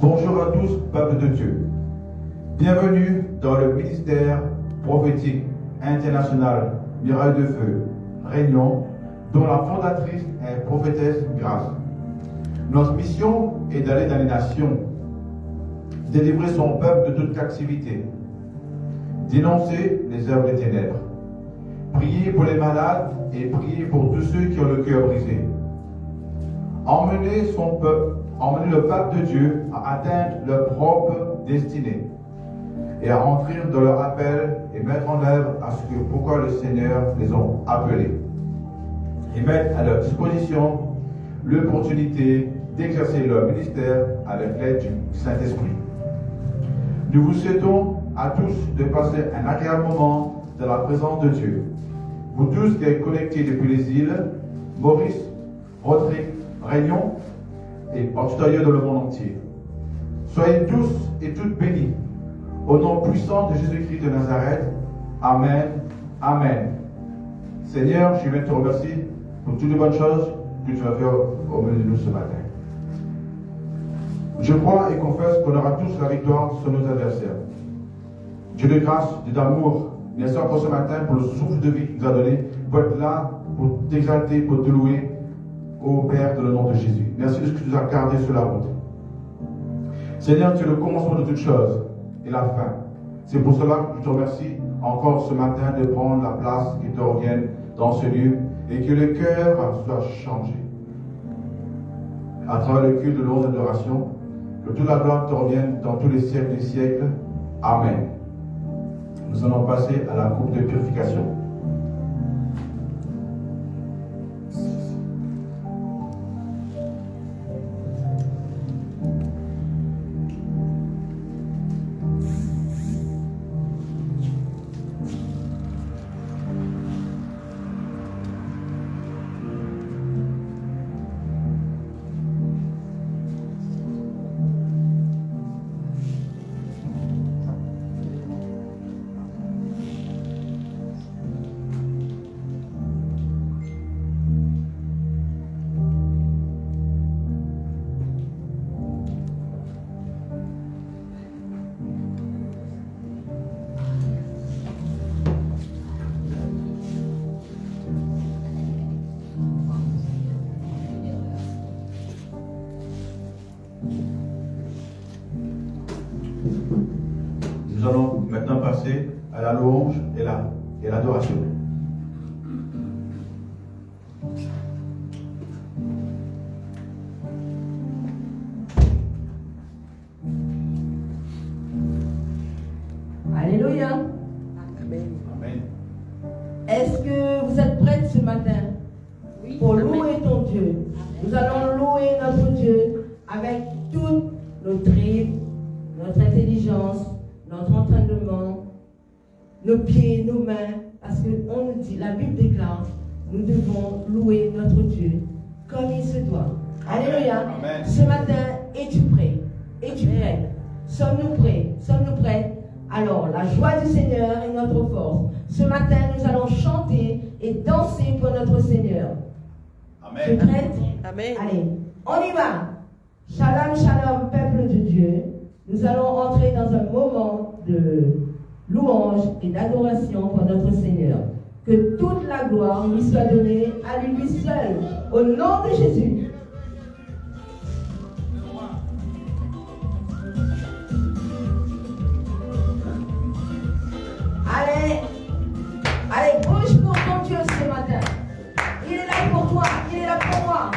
Bonjour à tous, peuple de Dieu. Bienvenue dans le ministère prophétique international Mirail de Feu, Réunion, dont la fondatrice est prophétesse Grâce. Notre mission est d'aller dans les nations, délivrer son peuple de toute captivité, dénoncer les œuvres des ténèbres, prier pour les malades et prier pour tous ceux qui ont le cœur brisé. Emmener le peuple de Dieu à atteindre leur propre destinée et à rentrer dans leur appel et mettre en œuvre à ce que pourquoi le Seigneur les a appelés et mettre à leur disposition l'opportunité d'exercer leur ministère avec l'aide du Saint-Esprit. Nous vous souhaitons à tous de passer un agréable moment dans la présence de Dieu. Vous tous qui êtes connectés depuis les îles, Maurice, Rodrigue, Réunion et partout ailleurs dans le monde entier. Soyez tous et toutes bénis. Au nom puissant de Jésus-Christ de Nazareth. Amen. Amen. Seigneur, je viens te remercier pour toutes les bonnes choses que tu vas faire au milieu de nous ce matin. Je crois et confesse qu'on aura tous la victoire sur nos adversaires. Dieu de grâce, Dieu d'amour, merci encore ce matin pour le souffle de vie qu'il nous a donné, pour être là, pour t'exalter, pour te louer, ô Père, dans le nom de Jésus. Merci de ce que tu nous as gardé sur la route. Seigneur, tu es le commencement de toutes choses et la fin. C'est pour cela que je te remercie encore ce matin de prendre la place qui te revienne dans ce lieu et que le cœur soit changé. À travers le culte de l'ordre d'adoration, que toute la gloire te revienne dans tous les siècles des siècles. Amen. Nous allons passer à la coupe de purification. Nous allons maintenant passer à la louange et l'adoration. Alléluia. Amen. Amen. Est-ce que vous êtes prêts ce matin Oui. pour Amen. louer ton Dieu? Nous allons louer notre Dieu avec toutes nos tripes, notre intelligence, notre entraînement, nos pieds, nos mains, parce que on nous dit, la Bible déclare, nous devons louer notre Dieu comme il se doit. Alléluia. Amen. Ce matin, es-tu prêt? Es-tu prêt? Sommes-nous prêts? Sommes-nous prêts? Alors, la joie du Seigneur est notre force. Ce matin, nous allons chanter et danser pour notre Seigneur. Tu es Amen. prête? Amen. Allez, on y va. Shalom, shalom, peuple de Dieu. Nous allons entrer dans un moment de louange et d'adoration pour notre Seigneur. Que toute la gloire lui soit donnée à lui seul. Au nom de Jésus. Allez, allez, bouge pour ton Dieu ce matin. Il est là pour toi, il est là pour moi.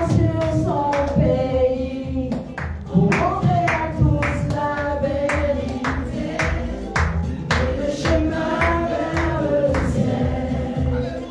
Sur son pays, pour montrer à tous la vérité et le chemin vers le ciel.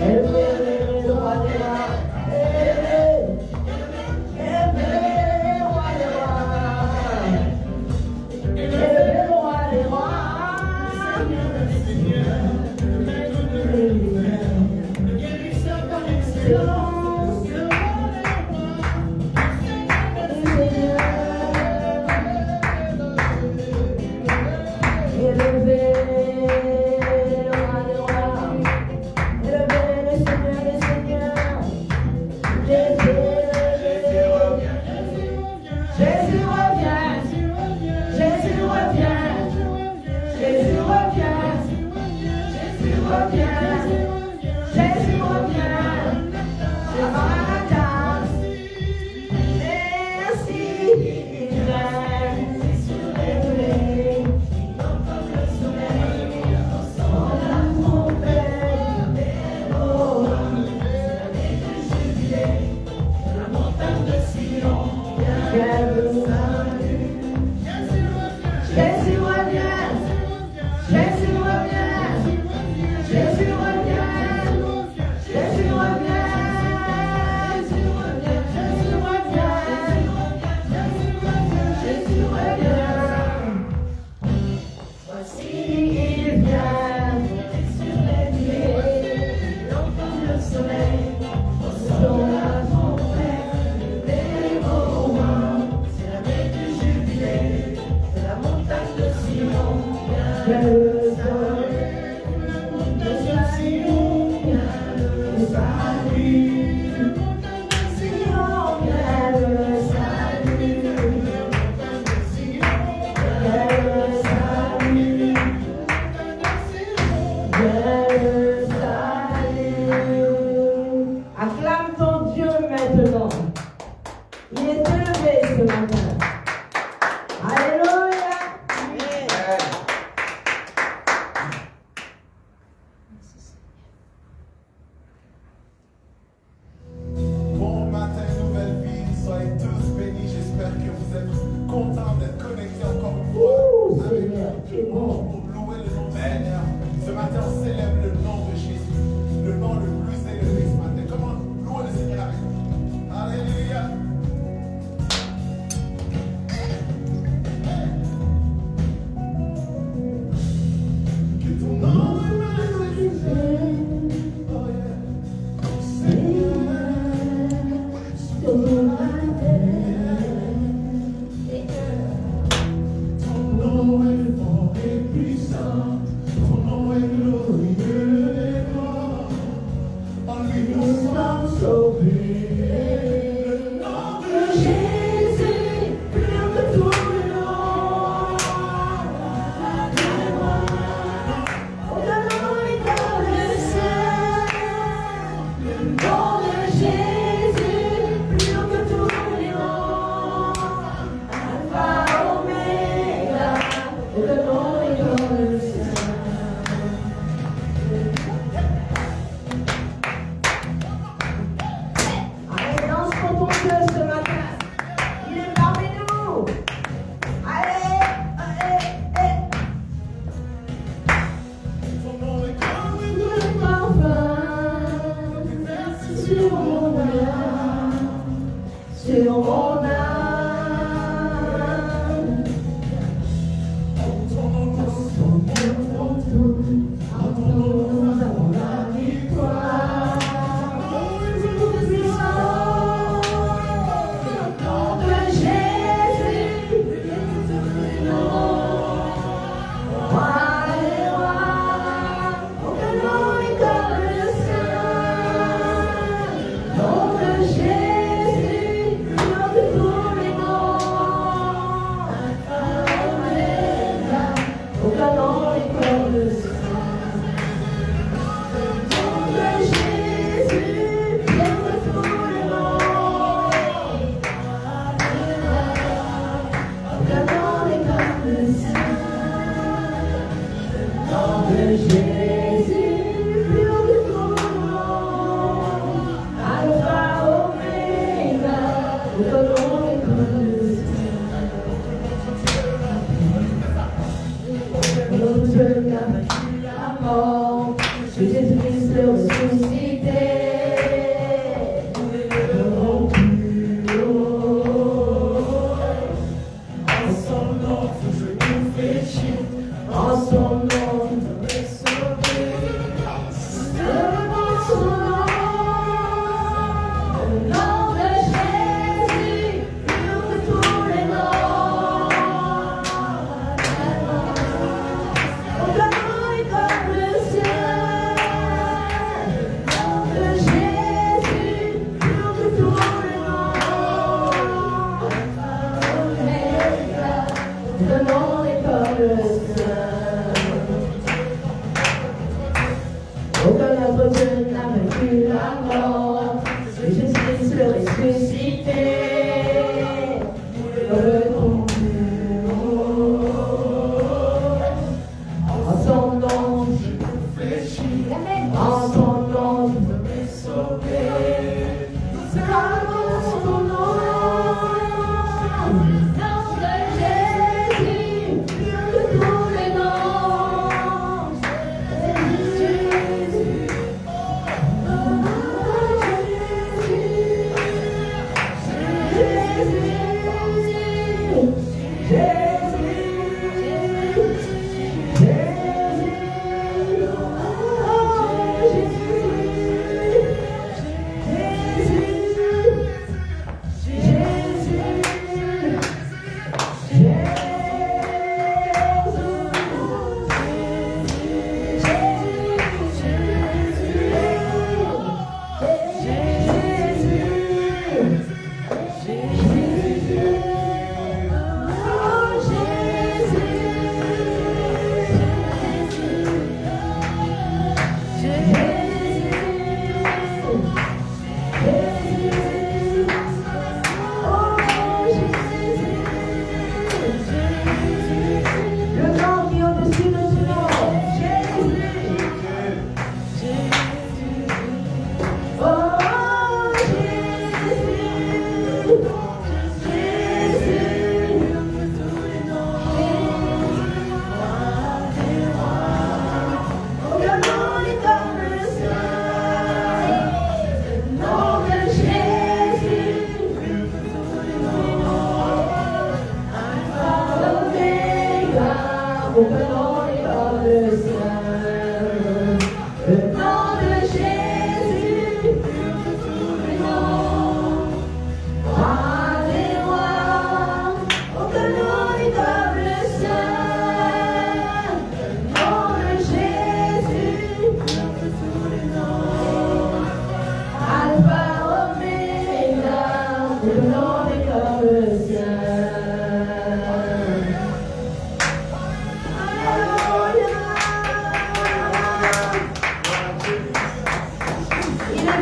Élevé, le roi des rois. Élevé, le roi des rois. Élevé, le roi des rois. Acclame ton Dieu maintenant. Il est élevé ce matin. Alléluia. Bon matin, nouvelle vie. Soyez tous bénis. J'espère que vous êtes contents d'être connectés encore une fois avec nous pour louer le nom du Seigneur. Ce matin, on célèbre le nom de Jésus, le nom le plus élevé ce matin. Comment louer le Seigneur avec nous? Alléluia. Que ton nom est magnifié. Oh yeah. Seigneur. Ton nom est fort et puissant, ton nom est glorieux et grand, en lui nous sommes sauvés. Le nom de Jésus, plus que tout le nom. Le nom est dans le ciel, le nom de Jésus, plus que tout le nom. Alpha, Oméga, le nom est dans le ciel. Allez, danse pour ton Dieu ce matin. Il est parmi nous. Allez, allez, allez. Ton nom est comme une parfum.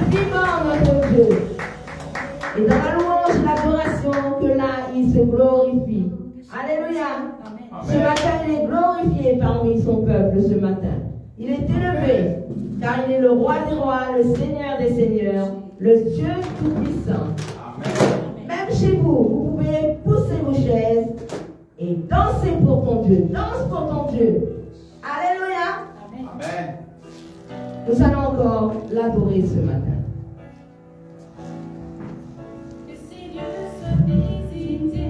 infiniment notre Dieu. Et dans la louange et l'adoration, que là, il se glorifie. Alléluia. Ce matin, il est glorifié parmi son peuple ce matin. Il est élevé, car il est le roi des rois, le Seigneur des seigneurs, le Dieu tout-puissant. Même chez vous, vous pouvez pousser vos chaises et danser pour ton Dieu. Danse pour ton Dieu. Alléluia. Amen. Nous allons encore l'adorer ce matin. Que Seigneur soit visité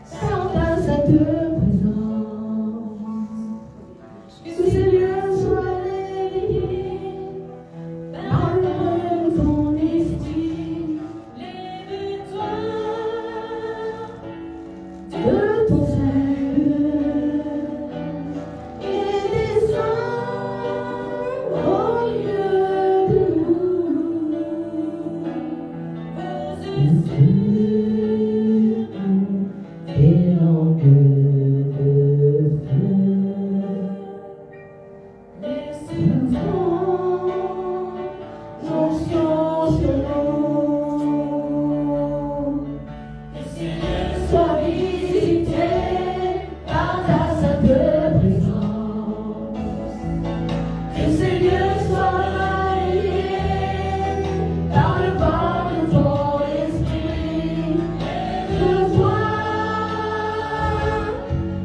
Sans ta sainte présence, que ces lieux soient réveillés par le feu de ton esprit, lève-toi de ton salut, et descends au milieu de nous. vos yeux Et langues de feu. L'onction sur nous. Sois visité par ta sainte présence. Que ces lieux soient rayés par le vent de ton esprit. De toi,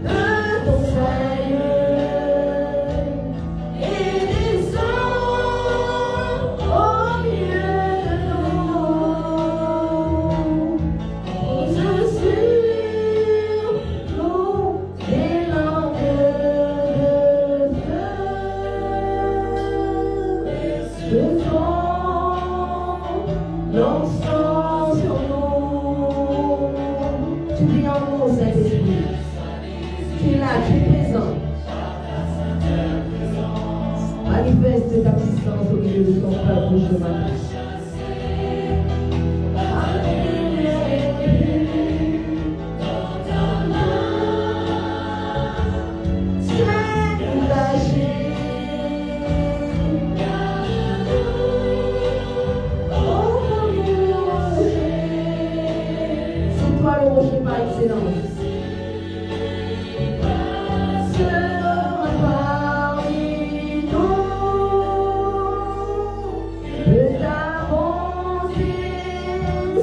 de ton Seigneur, et descends au milieu de nous. Pose sur nous des langues de feu. De ton l'encens sur nous. Tu vis en nous, Saint-Esprit. Tu es là, tu es présent. Manifeste ta puissance au milieu de ton peuple ce matin. C'est toi le rocher par excellence. Sera parmi nous, que ta bonté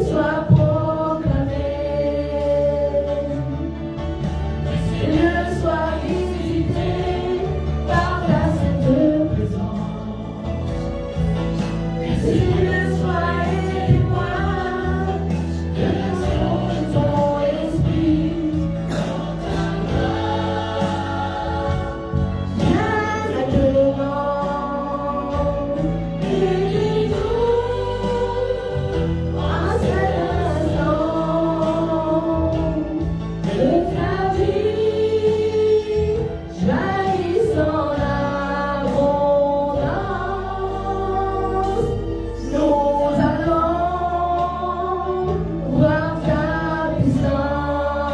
soit proclamée. Seigneur, sois visité par ta sainte présence. Seigneur, sois témoin de ton esprit. Viens maintenant, unis-nous en cet instant de ta vie, jaillissant l'abondance. Nous allons voir ta puissance.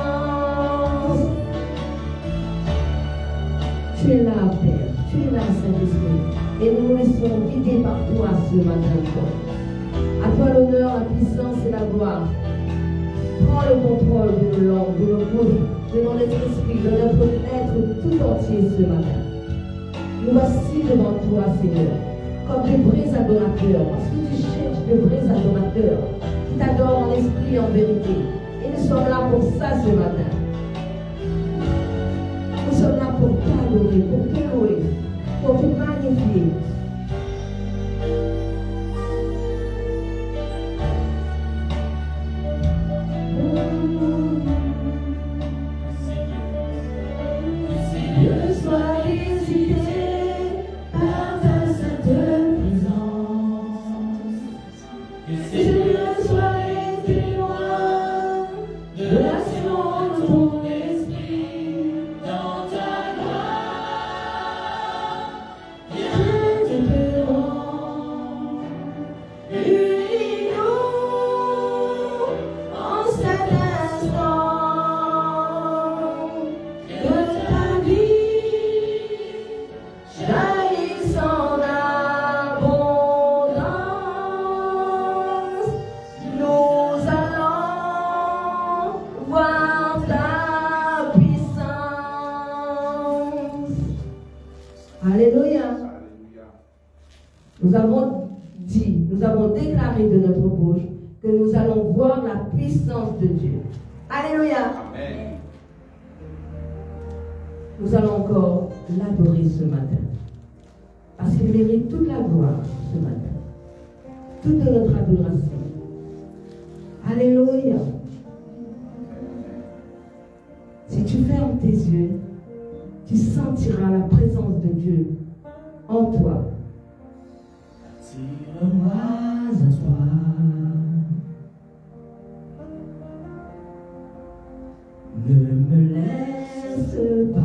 Tu es là, Père, tu es là, Saint-Esprit, et nous nous laissons guider par toi ce matin encore. À toi l'honneur, la puissance et la gloire. Prends le contrôle de nos langues, de nos bouches, de notre esprit, de notre être tout entier ce matin. Nous voici devant toi, Seigneur, comme de vrais adorateurs, parce que tu cherches de vrais adorateurs qui t'adorent en esprit et en vérité. Et nous sommes là pour ça ce matin. Nous sommes là pour t'adorer, pour te louer, pour te magnifier. Dieu soit visité par ta sainte présence. Que Dieu soit témoin de l'action de ton esprit dans ta gloire. Viens devant, unis-nous en cet instant. De ta vie, jaillissant l'abondance. avons déclaré de notre bouche que nous allons voir la puissance de Dieu. Alléluia. Amen. Nous allons encore l'adorer ce matin. Parce qu'il mérite toute la gloire ce matin. Toute notre adoration. Alléluia. Si tu fermes tes yeux, tu sentiras la présence de Dieu en toi. Tire-moi à toi. Ne me laisse pas.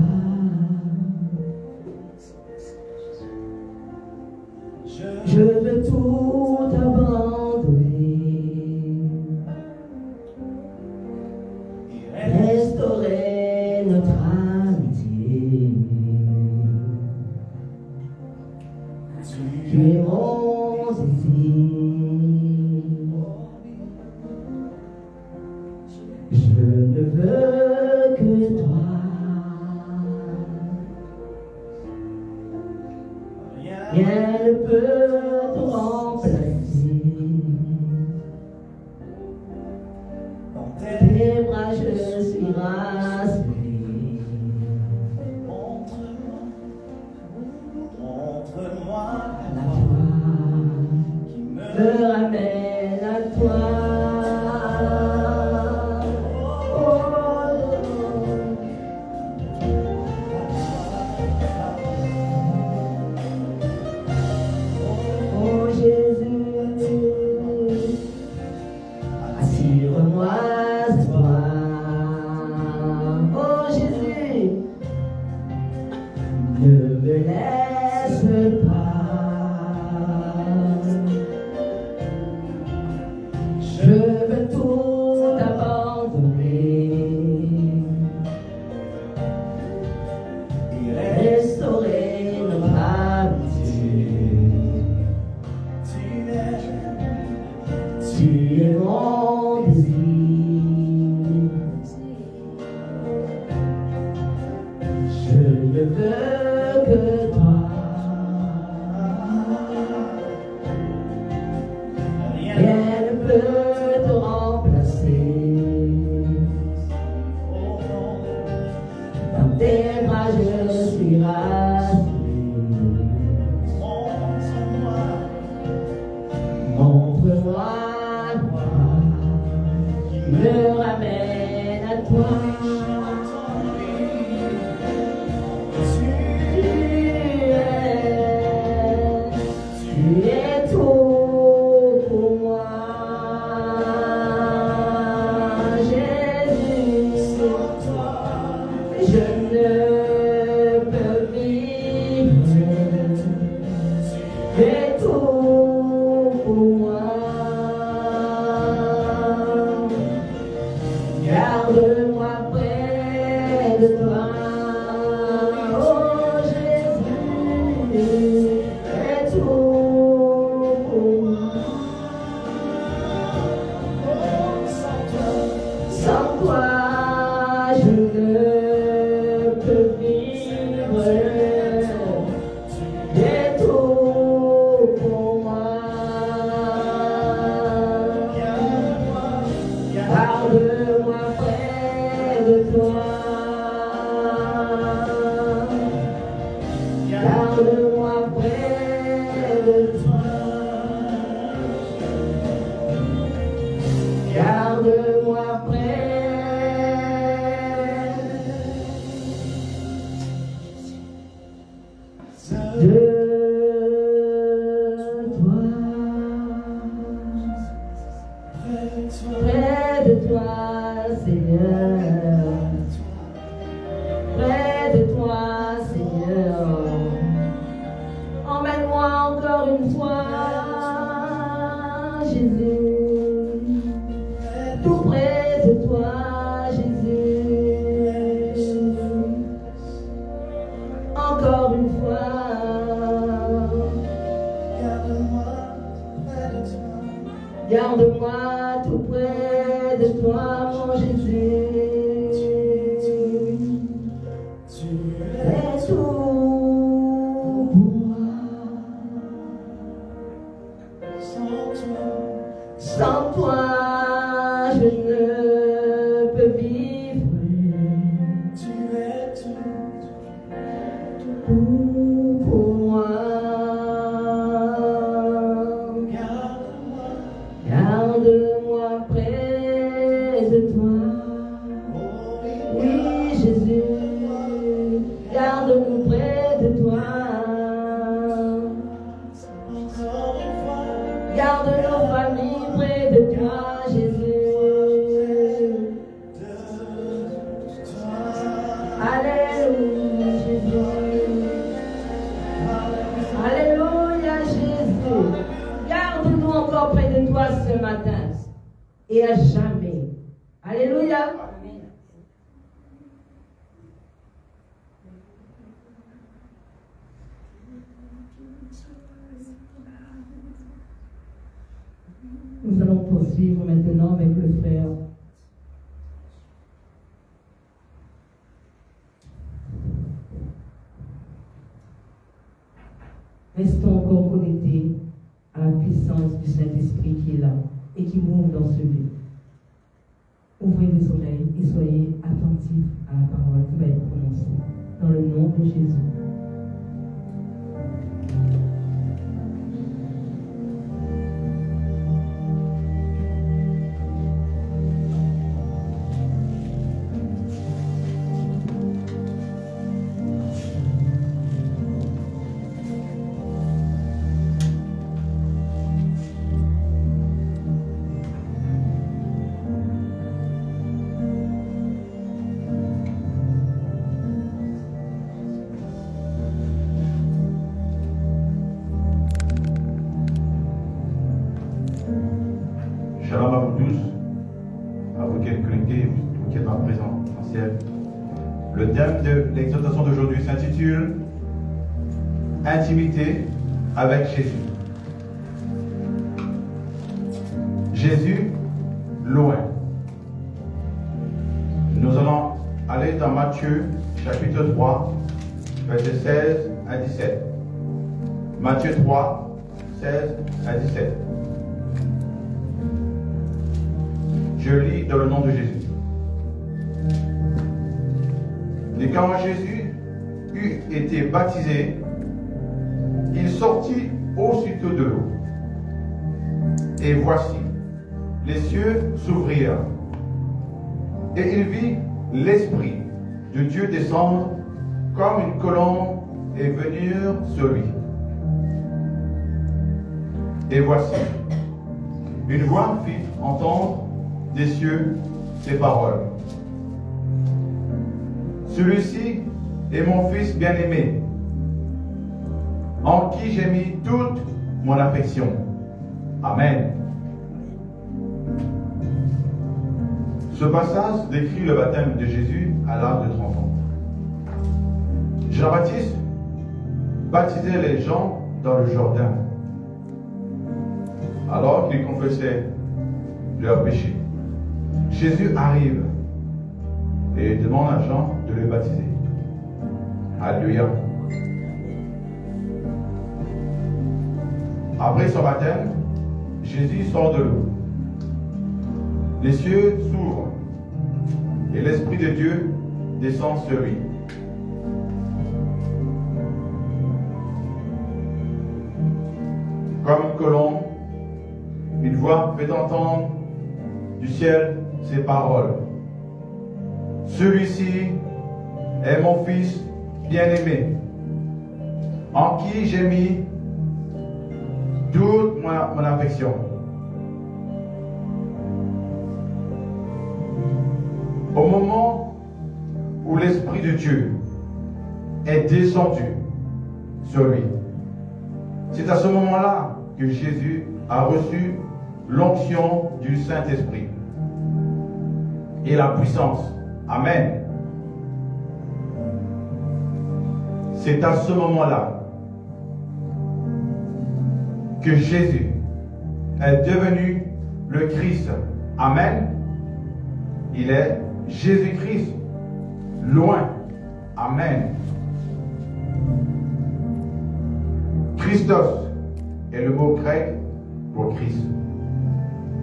Je veux tout abandonner. Restaurer notre amitié. Tu es mon désir. Je ne veux que toi. Rien ne peut te remplacer. Dans tes bras je suis rassuré. Montre-moi la foi qui me ramène à toi. Oh Jésus, attire-moi à toi. Oh Jésus, ne me laisse pas. Je veux tout abandonner et restaurer notre amitié. Tu es mon désir. Je ne veux que toi. Rien ne peut te remplacer. Dans tes bras je suis rassuré. Montre-moi qui me ramène à toi. Tu es tout pour moi, Jésus. Je ne peux vivre. Tu es tout pour moi. Garde-moi près de toi. Oh Jésus, tu es tout pour moi. Sans toi, je ne peux vivre. Tu es tout pour moi. Garde-moi près de toi. Garde-moi près de toi. Garde-moi près de toi. Près de toi, Seigneur. Près de toi, Seigneur. Emmène-moi encore une fois, Jésus. Tout près de toi, Jésus. Encore une fois. Garde-moi tout près de toi, mon Jésus. Tu es tout pour moi. Sans toi, Sans toi, je ne peux vivre. Tu es tout Pour moi, garde-moi près de toi. Oui, Jésus, garde-nous près de toi. Garde nos familles près de toi, Jésus. Alléluia, Jésus. Alléluia, Jésus. Garde-nous encore près de toi ce matin et à jamais. Alléluia. Nous allons poursuivre maintenant avec le frère. Restons encore connectés à la puissance du Saint-Esprit qui est là et qui move dans ce lieu. Ouvrez les oreilles et soyez attentifs à la parole qui va être prononcée. Dans le nom de Jésus. Shalom à vous tous, à vous qui êtes connectés, vous qui êtes en présentiel. Le thème de l'exhortation d'aujourd'hui s'intitule Intimité avec Jésus. Jésus, loin. Nous allons aller dans Matthieu chapitre 3, versets 16 à 17. Matthieu 3, 16 à 17. Je lis dans le nom de Jésus. Et quand Jésus eut été baptisé, il sortit aussitôt de l'eau. Et voici, les cieux s'ouvrirent. Et il vit l'Esprit de Dieu descendre comme une colombe et venir sur lui. Et voici, une voix fit entendre des cieux ces paroles. Celui-ci est mon fils bien-aimé, en qui j'ai mis toute mon affection. Amen. Ce passage décrit le baptême de Jésus à l'âge de 30 ans. Jean-Baptiste baptisait les gens dans le Jourdain, alors qu'ils confessaient leurs péchés. Jésus arrive et demande à Jean de le baptiser. Alléluia. Après son baptême, Jésus sort de l'eau. Les cieux s'ouvrent et l'Esprit de Dieu descend sur lui. Comme une colombe, une voix fait entendre du ciel ces paroles. Celui-ci est mon fils bien-aimé, en qui j'ai mis toute mon affection. Au moment où l'Esprit de Dieu est descendu sur lui, c'est à ce moment-là que Jésus a reçu l'onction du Saint-Esprit et la puissance. Amen. C'est à ce moment-là que Jésus est devenu le Christ. Amen. Il est Jésus-Christ, loin. Amen. Christos est le mot grec pour Christ.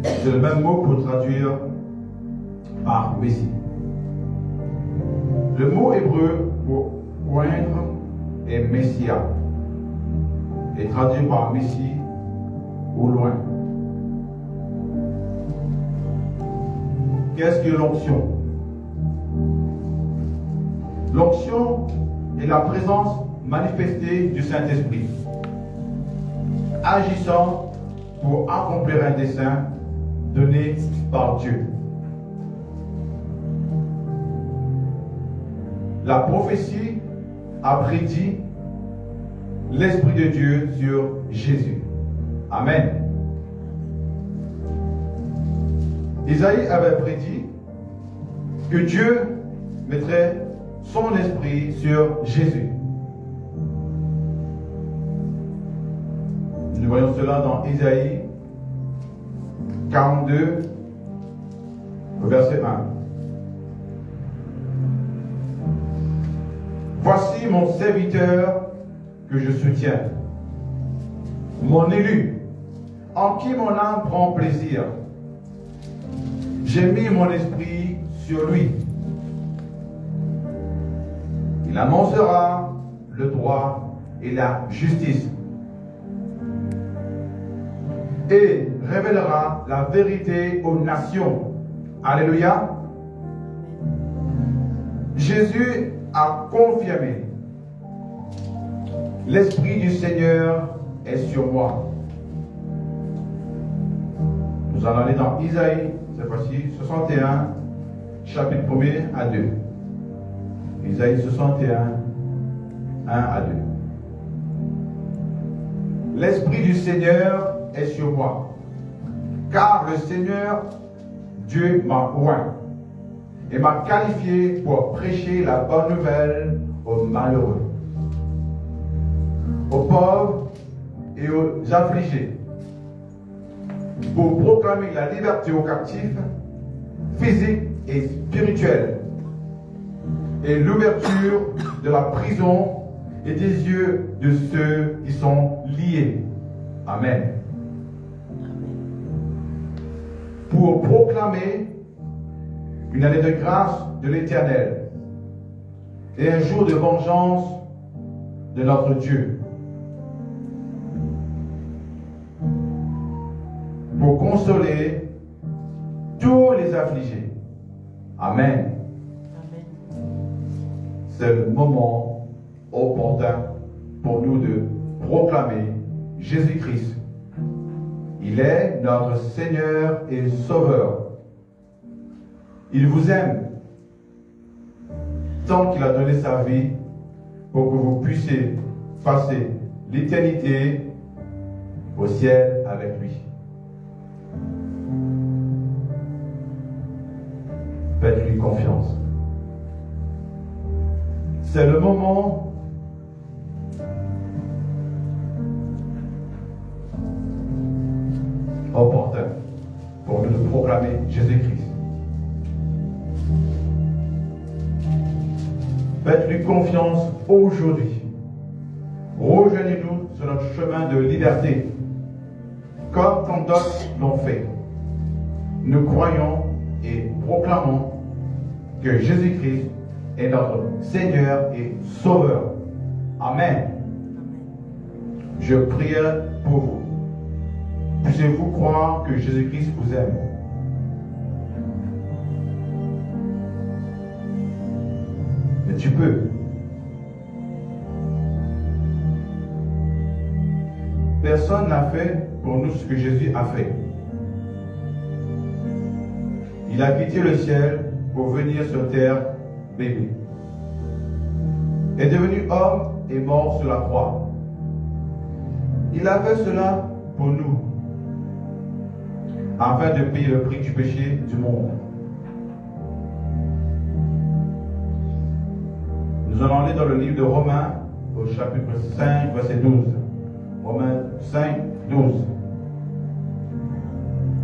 C'est le même mot pour traduire par Messie. Le mot hébreu pour oindre est Messia et traduit par Messie au loin. Qu'est-ce que l'onction? L'onction est la présence manifestée du Saint-Esprit, agissant pour accomplir un dessein donné par Dieu. La prophétie a prédit l'Esprit de Dieu sur Jésus. Amen. Isaïe avait prédit que Dieu mettrait son esprit sur Jésus. Nous voyons cela dans Isaïe 42, verset 1. Voici mon serviteur que je soutiens, mon élu, en qui mon âme prend plaisir. J'ai mis mon esprit sur lui. Il annoncera le droit et la justice et révélera la vérité aux nations. Alléluia. Jésus a confirmé: l'Esprit du Seigneur est sur moi. Nous allons aller dans Isaïe, cette fois-ci, 61, chapitre 1er à 2. Isaïe 61, 1 à 2. L'Esprit du Seigneur est sur moi, car le Seigneur Dieu m'a oint et m'a qualifié pour prêcher la bonne nouvelle aux malheureux, aux pauvres et aux affligés, pour proclamer la liberté aux captifs, physiques et spirituels, et l'ouverture de la prison et des yeux de ceux qui sont liés. Amen. Pour proclamer une année de grâce de l'Éternel et un jour de vengeance de notre Dieu, pour consoler tous les affligés. Amen. C'est le moment opportun pour nous de proclamer Jésus-Christ. Il est notre Seigneur et Sauveur. Il vous aime tant qu'il a donné sa vie pour que vous puissiez passer l'éternité au ciel avec lui. Faites-lui confiance. C'est le moment opportun pour nous de proclamer Jésus-Christ. Faites-lui confiance aujourd'hui. Rejoignez-nous sur notre chemin de liberté, comme tant d'autres l'ont fait. Nous croyons et proclamons que Jésus-Christ est notre Seigneur et Sauveur. Amen. Je prie pour vous. Puissiez-vous croire que Jésus-Christ vous aime. Mais tu peux. Personne n'a fait pour nous ce que Jésus a fait. Il a quitté le ciel pour venir sur terre bébé. Est devenu homme et mort sur la croix. Il a fait cela pour nous, afin de payer le prix du péché du monde. Nous allons aller dans le livre de Romains, au chapitre 5, verset 12. Romains 5, 12.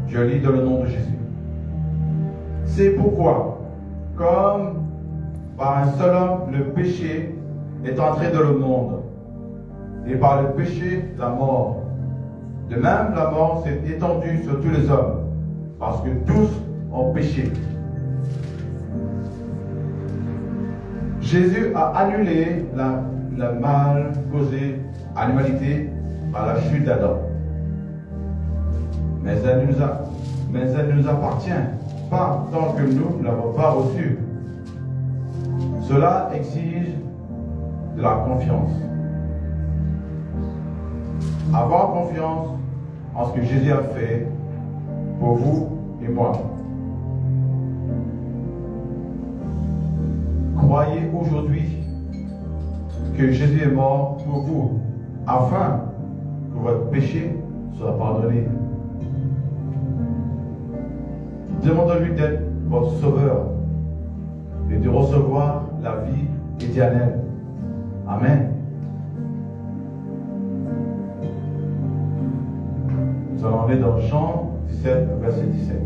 Je lis dans le nom de Jésus. C'est pourquoi, comme par un seul homme, le péché est entré dans le monde, et par le péché, la mort. De même, la mort s'est étendue sur tous les hommes, parce que tous ont péché. Jésus a annulé la mal causée à l'humanité par la chute d'Adam. Mais elle ne nous appartient pas tant que nous ne l'avons pas reçue. Cela exige de la confiance. Avoir confiance en ce que Jésus a fait pour vous et moi. Croyez aujourd'hui que Jésus est mort pour vous, afin que votre péché soit pardonné. Demandez-lui d'être votre sauveur et de recevoir la vie éternelle. Amen. Nous allons aller dans Jean 17, verset 17.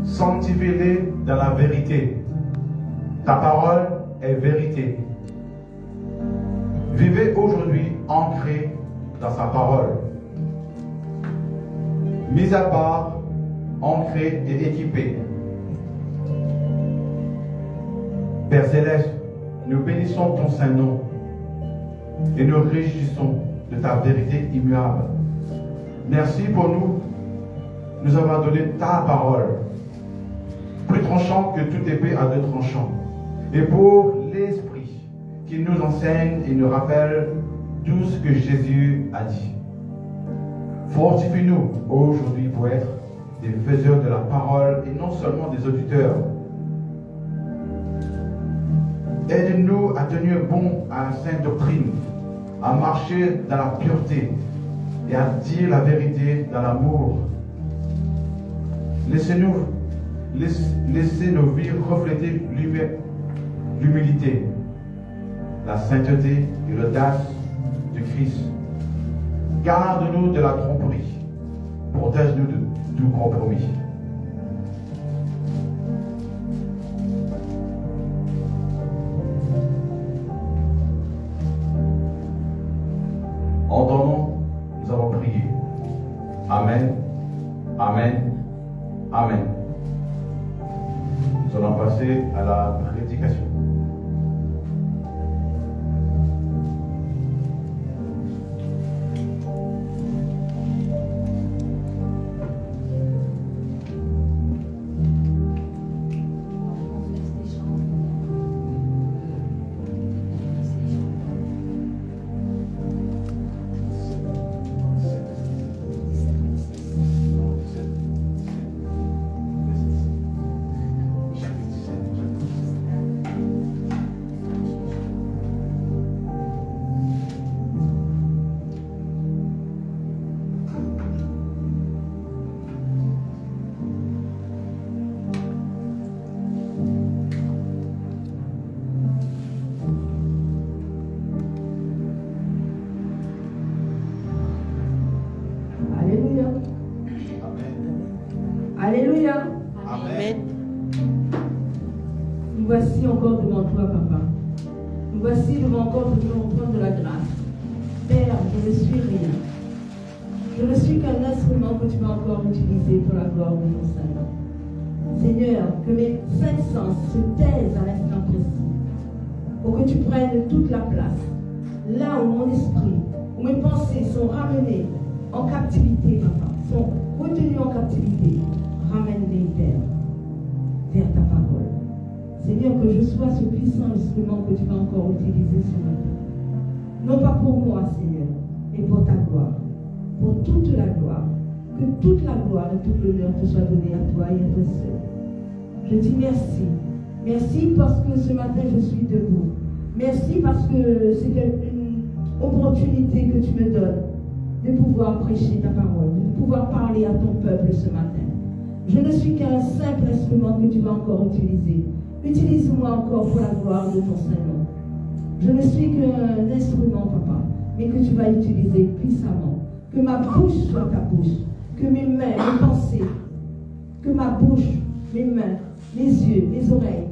Sanctifiez-les dans la vérité. Ta parole est vérité. Vivez aujourd'hui ancré dans sa parole. Mis à part, ancré et équipé. Père Céleste, nous bénissons ton Saint-Nom et nous réjouissons de ta vérité immuable. Merci pour nous avoir donné ta parole, plus tranchant que toute épée à deux tranchants, et pour l'Esprit qui nous enseigne et nous rappelle tout ce que Jésus a dit. Fortifie-nous aujourd'hui pour être des faiseurs de la parole et non seulement des auditeurs. Aide-nous à tenir bon à la sainte doctrine, à marcher dans la pureté et à dire la vérité dans l'amour. Laissez nos vies refléter l'humilité, la sainteté et l'audace du Christ. Garde-nous de la tromperie. Protège-nous de tout compromis. En ton nom, nous avons prié. Amen. Amen. Amen. Nous allons passer à la prédication. Alléluia. Amen. Nous voici encore devant toi, Papa. Nous voici devant encore le trône de la grâce. Père, je ne suis rien. Je ne suis qu'un instrument que tu vas encore utiliser pour la gloire de ton Saint-Nom. Seigneur, que mes cinq sens se taisent à l'instant précis, pour que tu prennes toute la place. Là où mon esprit, où mes pensées sont ramenées en captivité, Papa, sont retenues en captivité, ramène-les, Père, vers ta parole. Seigneur, que je sois ce puissant instrument que tu vas encore utiliser ce matin. Non pas pour moi, Seigneur, mais pour ta gloire, pour toute la gloire. Que toute la gloire et tout l'honneur te soit donné à toi et à toi seul. Je dis merci. Merci parce que ce matin je suis debout. Merci parce que c'est une opportunité que tu me donnes de pouvoir prêcher ta parole, de pouvoir parler à ton peuple ce matin. Je ne suis qu'un simple instrument que tu vas encore utiliser. Utilise-moi encore pour la gloire de ton Saint-Nom. Je ne suis qu'un instrument, Papa, mais que tu vas utiliser puissamment. Que ma bouche soit ta bouche, que mes mains, mes pensées que ma bouche, mes mains, mes yeux, mes oreilles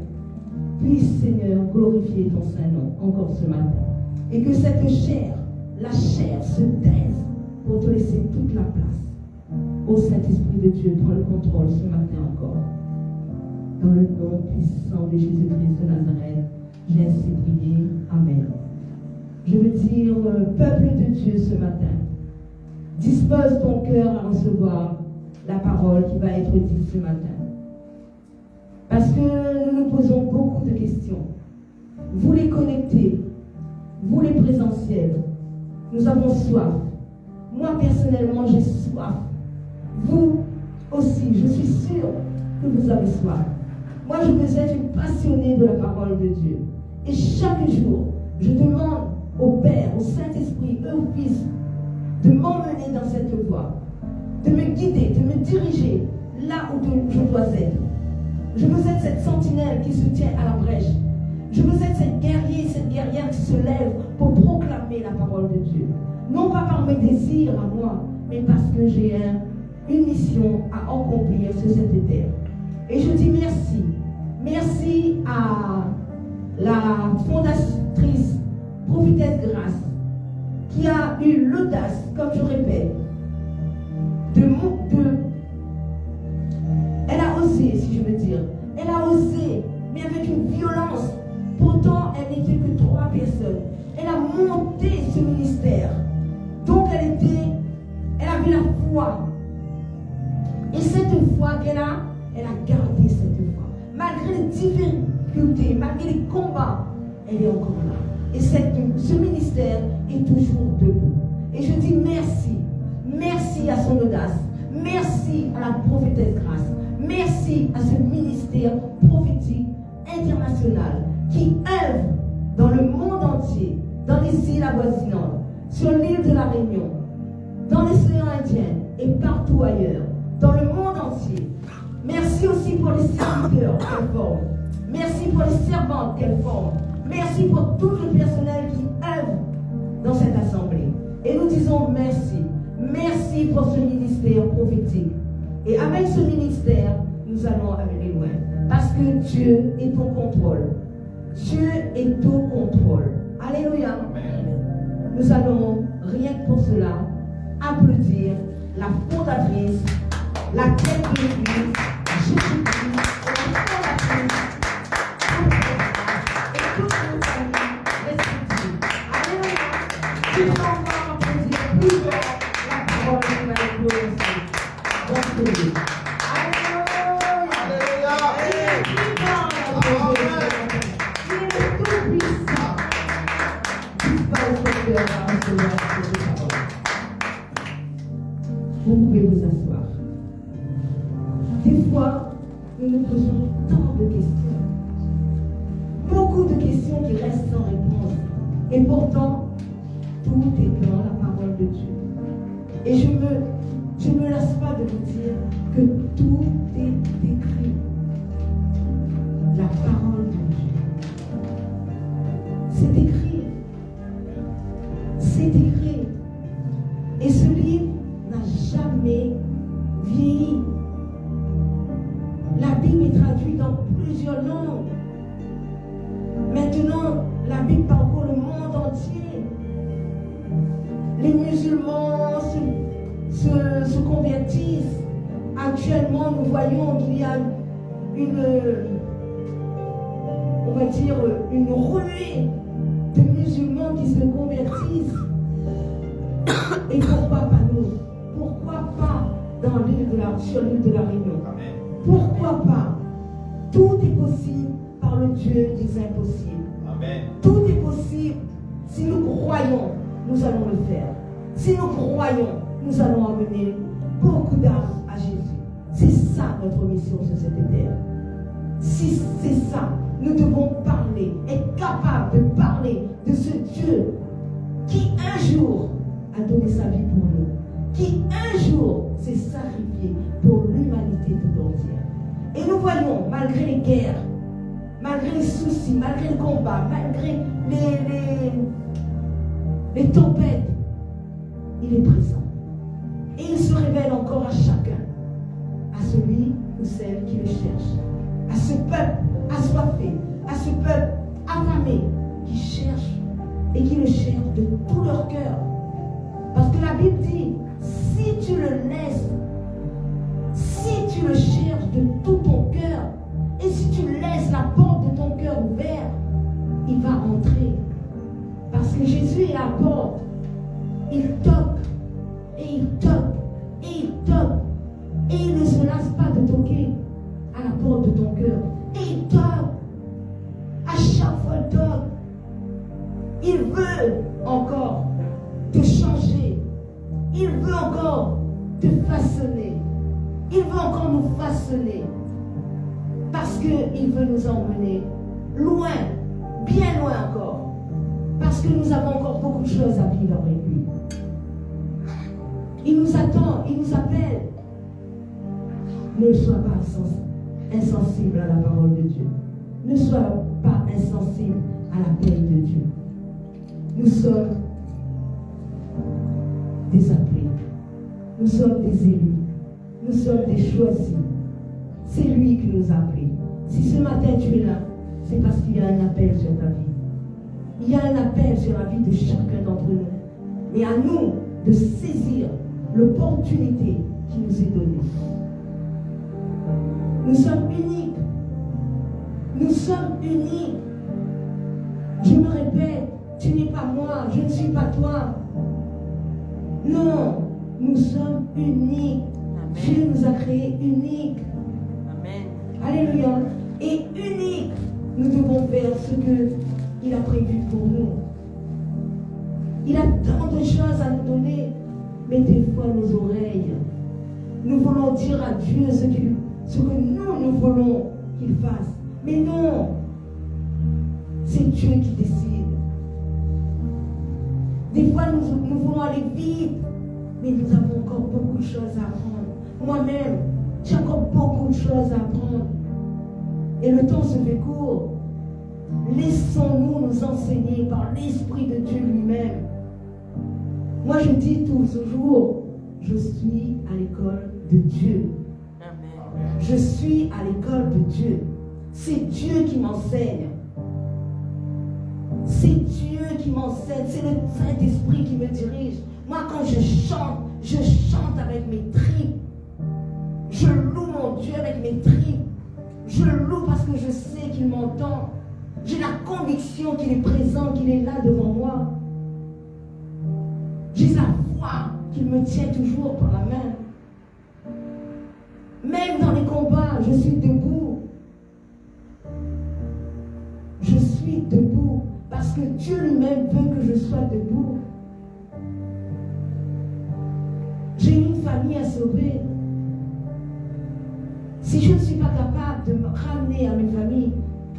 puissent, Seigneur, glorifier ton Saint-Nom encore ce matin. Et que cette chair, la chair, se taise pour te laisser toute la place. Ô Saint-Esprit de Dieu, prends le contrôle ce matin encore. Dans le nom puissant de Jésus-Christ de Nazareth, j'ai ainsi prié. Amen. Je veux dire, peuple de Dieu ce matin, dispose ton cœur à recevoir la parole qui va être dite ce matin. Parce que nous nous posons beaucoup de questions. Vous les connectés, vous les présentiels, nous avons soif. Moi personnellement, j'ai soif. Vous aussi, je suis sûre que vous avez soif. Moi, je veux être une passionnée de la parole de Dieu. Et chaque jour, je demande au Père, au Saint-Esprit et au Fils de m'emmener dans cette voie, de me guider, de me diriger là où je dois être. Je veux être cette sentinelle qui se tient à la brèche. Je veux être cette guerrier, cette guerrière qui se lève pour proclamer la parole de Dieu. Non pas par mes désirs à moi, mais parce que j'ai une mission à accomplir sur cette terre. Et je dis merci. Merci à la fondatrice, prophétesse Grâce, qui a eu l'audace, comme je répète, elle a osé, si je veux dire, elle a osé, mais avec une violence. Pourtant, elle n'était que 3 personnes. Elle a monté ce ministère. Donc, elle avait la foi. Et cette foi qu'elle a gardé cette foi. Malgré les difficultés, malgré les combats, elle est encore là. Et ce ministère est toujours debout. Et je dis merci. Merci à son audace. Merci à la prophétesse Grâce. Merci à ce ministère prophétique international qui œuvre dans le monde entier, dans les îles avoisinantes, sur l'île de la Réunion, dans l'océan Indien et partout ailleurs, dans le monde entier. Merci aussi pour les serviteurs qu'elle forme. Merci pour les servantes qu'elle forme. Merci pour tout le personnel qui œuvre dans cette assemblée. Et nous disons merci. Merci pour ce ministère prophétique. Et avec ce ministère, nous allons aller loin. Parce que Dieu est au contrôle. Dieu est au contrôle. Alléluia. Nous allons, rien que pour cela, applaudir la fondatrice, la tête de l'Église, Jésus-Christ, la fondatrice, et toutes nos familles respectives. Alléluia. Nous allons encore applaudir plus fort la parole qui va être glorifiée dans ce lieu. Vous pouvez vous asseoir. Des fois, nous nous posons tant de questions. Beaucoup de questions qui restent sans réponse. Et pourtant, tout est dans la parole de Dieu. Et je me lasse pas de vous dire que tout est écrit. La parole de Dieu. C'est écrit. C'est écrit. Et ce livre n'a jamais vieilli. La Bible est traduite dans plusieurs langues. Maintenant, la Bible parcourt le monde entier. Les musulmans se convertissent. Actuellement, nous voyons qu'il y a une ruée de musulmans qui se convertissent. Et pourquoi pas nous? Pourquoi pas sur l'île de la Réunion? Amen. Pourquoi pas? Tout est possible par le Dieu des impossibles. Amen. Tout est possible. Si nous croyons, nous allons le faire. Si nous croyons, nous allons amener beaucoup d'âmes à Jésus. C'est ça notre mission sur cette terre. Si c'est ça, nous devons parler, être capables de parler de ce Dieu qui un jour a donné sa vie pour nous, qui un jour s'est sacrifié pour l'humanité tout entière. Et nous voyons, malgré les guerres, malgré les soucis, malgré le combat, malgré les tempêtes, il est présent. Et il se révèle encore à chacun, à celui ou celles qui le cherchent. À ce peuple assoiffé, à ce peuple affamé qui cherche et qui le cherche de tout leur cœur. Parce que la Bible dit, si tu le laisses, si tu le cherches de tout ton cœur, et si tu laisses la porte de ton cœur ouverte, il va entrer. Parce que Jésus est la porte. Il toque, et il toque, et il toque, et il ne se lasse pas de toquer à la porte de ton cœur. Et il toque. À chaque fois il toque. Il veut encore te changer. Il veut encore te façonner. Il veut encore nous façonner. Parce qu'il veut nous emmener loin, bien loin encore. Parce que nous avons encore beaucoup de choses à vivre avec lui. Il nous attend, il nous appelle. Ne sois pas insensible à la parole de Dieu. Ne sois pas insensible à l'appel de Dieu. Nous sommes des appelés. Nous sommes des élus. Nous sommes des choisis. C'est lui qui nous a appelés. Si ce matin tu es là, c'est parce qu'il y a un appel sur ta vie. Il y a un appel sur la vie de chacun d'entre nous. Mais à nous de saisir l'opportunité qui nous est donnée. Nous sommes uniques. Nous sommes uniques. Je me répète, tu n'es pas moi, je ne suis pas toi. Non, nous sommes uniques. Amen. Dieu nous a créés uniques. Amen. Alléluia. Et uniques, nous devons faire ce qu'il a prévu pour nous. Il a tant de choses à nous donner, mais des fois nos oreilles, nous voulons dire à Dieu ce que nous voulons qu'il fasse. Mais non, c'est Dieu qui décide. Des fois, nous voulons aller vite, mais nous avons encore beaucoup de choses à apprendre. Moi-même, j'ai encore beaucoup de choses à apprendre. Et le temps se fait court. Laissons-nous nous enseigner par l'Esprit de Dieu lui-même. Moi, je dis toujours, je suis à l'école de Dieu. Amen. Je suis à l'école de Dieu. C'est Dieu qui m'enseigne. C'est Dieu qui m'enseigne. C'est le Saint-Esprit qui me dirige. Moi, quand je chante avec mes tripes. Je loue mon Dieu avec mes tripes. Je le loue parce que je sais qu'il m'entend. J'ai la conviction qu'il est présent, qu'il est là devant moi. J'ai la foi qu'il me tient toujours par la main. Même dans les combats, je suis debout. Je suis debout parce que Dieu lui-même veut que je sois debout. J'ai une famille à sauver. Si je ne suis pas capable de me ramener à mes familles,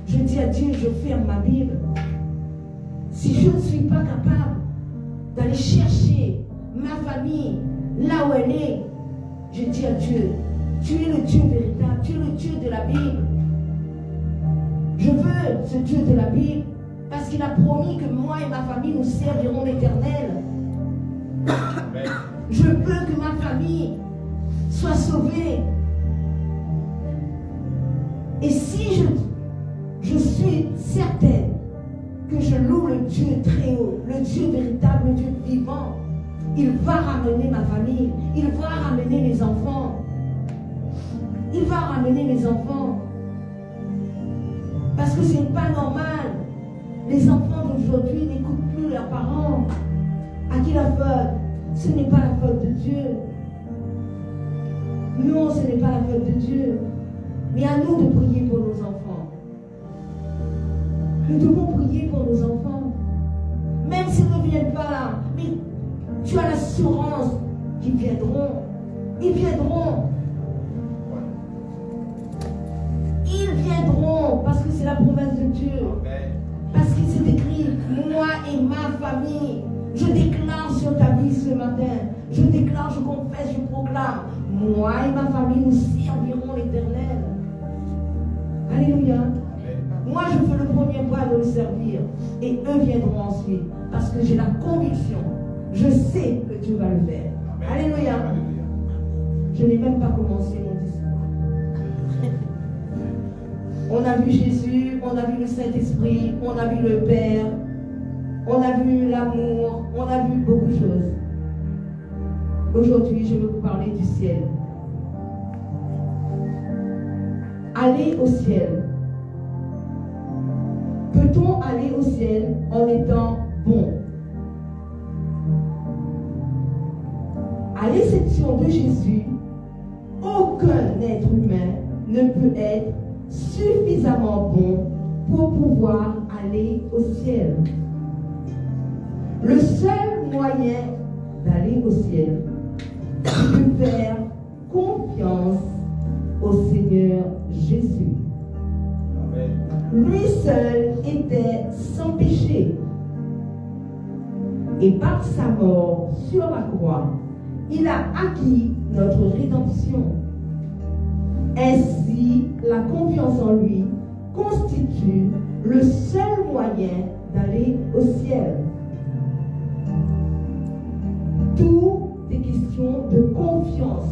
je dis à Dieu, je ferme ma Bible. Si je ne suis pas capable d'aller chercher ma famille là où elle est, je dis à Dieu, tu es le Dieu véritable, tu es le Dieu de la Bible. Je veux ce Dieu de la Bible parce qu'il a promis que moi et ma famille nous servirons l'Éternel. Je veux que ma famille soit sauvée. Et si je suis certaine que je loue le Dieu très haut, le Dieu véritable, le Dieu vivant, il va ramener ma famille, il va ramener mes enfants. Il va ramener mes enfants. Parce que ce n'est pas normal. Les enfants d'aujourd'hui n'écoutent plus leurs parents. À qui la faute? Ce n'est pas la faute de Dieu. Non, ce n'est pas la faute de Dieu. Mais à nous de prier pour nos enfants. Nous devons prier pour nos enfants. Même s'ils ne viennent pas là, mais tu as l'assurance qu'ils viendront. Ils viendront. Ils viendront parce que c'est la promesse de Dieu. Parce qu'il s'est écrit, moi et ma famille. Je déclare sur ta vie ce matin. Je déclare, je confesse, je proclame. Moi et ma famille, nous servirons l'Éternel. Alléluia. Moi, je fais le premier pas de le servir. Et eux viendront ensuite. Parce que j'ai la conviction. Je sais que Dieu va le faire. Alléluia. Je n'ai même pas commencé mon discours. On a vu Jésus, on a vu le Saint-Esprit, on a vu le Père, on a vu l'amour, on a vu beaucoup de choses. Aujourd'hui, je veux vous parler du ciel. Aller au ciel. Peut-on aller au ciel en étant bon? À l'exception de Jésus, aucun être humain ne peut être suffisamment bon pour pouvoir aller au ciel. Le seul moyen d'aller au ciel, c'est de faire confiance au Seigneur Jésus. Amen. Lui seul était sans péché. Et par sa mort sur la croix, il a acquis notre rédemption. Ainsi, la confiance en lui constitue le seul moyen d'aller au ciel. Tout est question de confiance.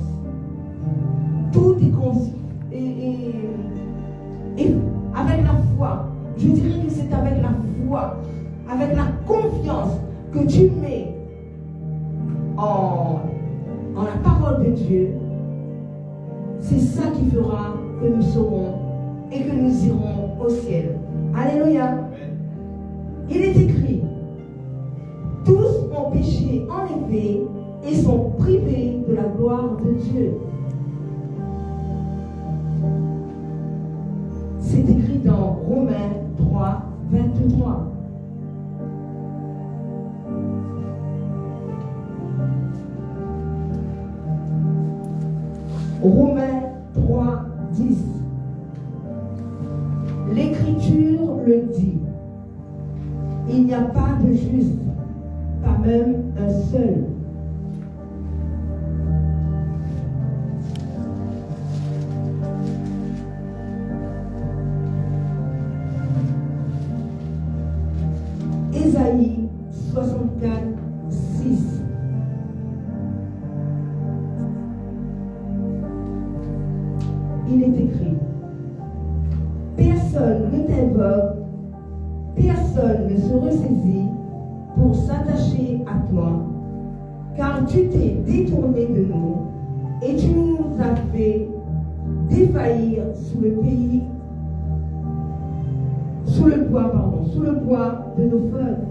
Tout est et avec la foi. Je dirais que c'est avec la foi, avec la confiance que tu mets en la parole de Dieu. C'est ça qui fera que nous serons et que nous irons au ciel. Alléluia. Il est écrit, tous ont péché en effet et sont privés de la gloire de Dieu. C'est écrit dans Romains 3, 23. Romains 3, 10. L'Écriture le dit. Il n'y a pas de juste, pas même un seul. Ésaïe 64, 6. Il est écrit, personne ne t'invoque, personne ne se ressaisit pour s'attacher à toi, car tu t'es détourné de nous et tu nous as fait défaillir sous le poids de nos fautes.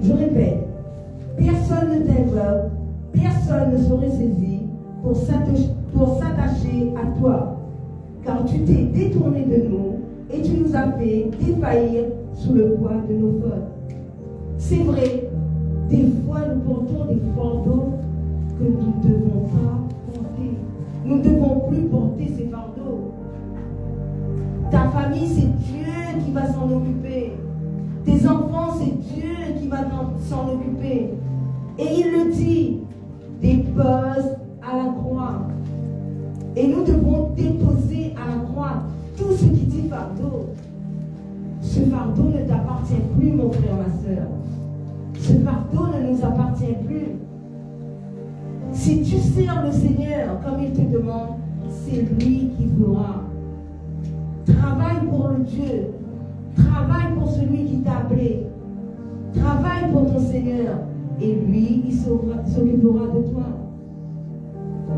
Je répète, personne ne t'invoque, personne ne se ressaisit pour s'attacher à toi, car tu t'es détourné de nous et tu nous as fait défaillir sous le poids de nos fautes. C'est vrai, des fois nous portons des fardeaux que nous ne devons pas porter. Nous ne devons plus porter ces fardeaux. Ta famille, c'est Dieu qui va s'en occuper. Tes enfants, c'est Dieu qui va s'en occuper. Et il le dit, dépose à la croix. Et nous devons déposer à la croix tout ce qui dit fardeau. Ce fardeau ne t'appartient plus, mon frère, ma soeur. Ce fardeau ne nous appartient plus. Si tu sers le Seigneur comme il te demande, c'est lui qui fera. Travaille pour le Dieu. Travaille pour celui qui t'a appelé. Travaille pour ton Seigneur. Et lui, il s'occupera de toi.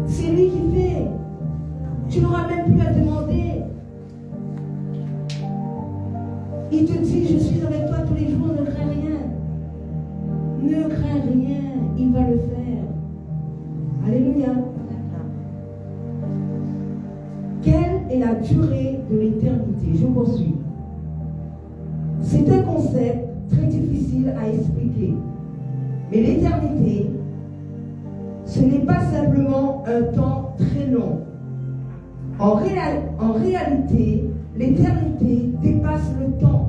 C'est lui qui fait. Tu n'auras même plus à demander. Il te dit, je suis avec toi tous les jours, ne crains rien. Ne crains rien, il va le faire. Alléluia. Quelle est la durée de l'éternité? Je poursuis. C'est un concept très difficile à expliquer. Mais l'éternité, ce n'est pas simplement un temps très long. En réalité, l'éternité dépasse le temps.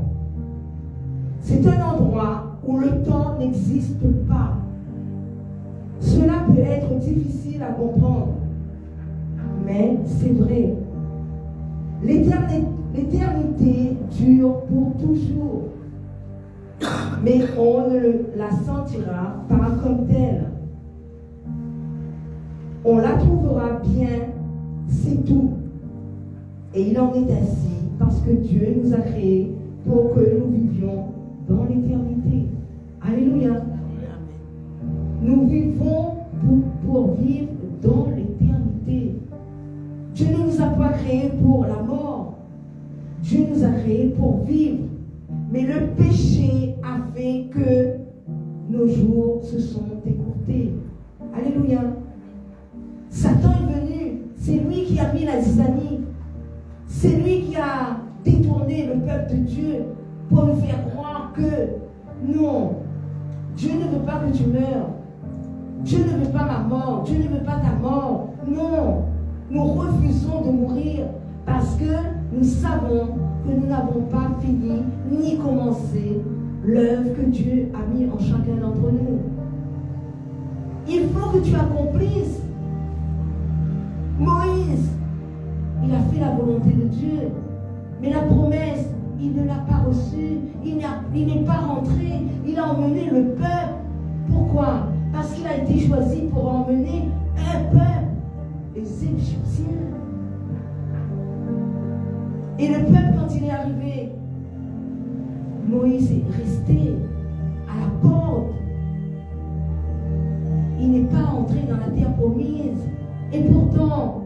C'est un endroit où le temps n'existe pas. Cela peut être difficile à comprendre, mais c'est vrai. L'éternité dure pour toujours, mais on ne la sentira pas comme telle. On la trouvera bien, c'est tout. Et il en est ainsi nous a créés pour que nous vivions dans l'éternité. Alléluia. Amen. Nous vivons pour vivre dans l'éternité. Dieu ne nous a pas créés pour la mort. Dieu nous a créés pour vivre. Mais le péché a fait que nos jours se sont écourtés. Alléluia. Satan est venu. C'est lui qui a mis la zizanie. C'est lui qui a détourné le peuple de Dieu pour nous faire croire que non, Dieu ne veut pas que tu meurs. Dieu ne veut pas ma mort. Dieu ne veut pas ta mort. Non, nous refusons de mourir parce que nous savons que nous n'avons pas fini ni commencé l'œuvre que Dieu a mis en chacun d'entre nous. Il faut que tu accomplisses. Moïse, il a fait la volonté de Dieu, mais la promesse, il ne l'a pas reçue, il n'est pas rentré, il a emmené le peuple. Pourquoi? Parce qu'il a été choisi pour emmener un peuple, les Égyptiens. Et le peuple, quand il est arrivé, Moïse est resté à la porte. Il n'est pas entré dans la terre promise. Et pourtant,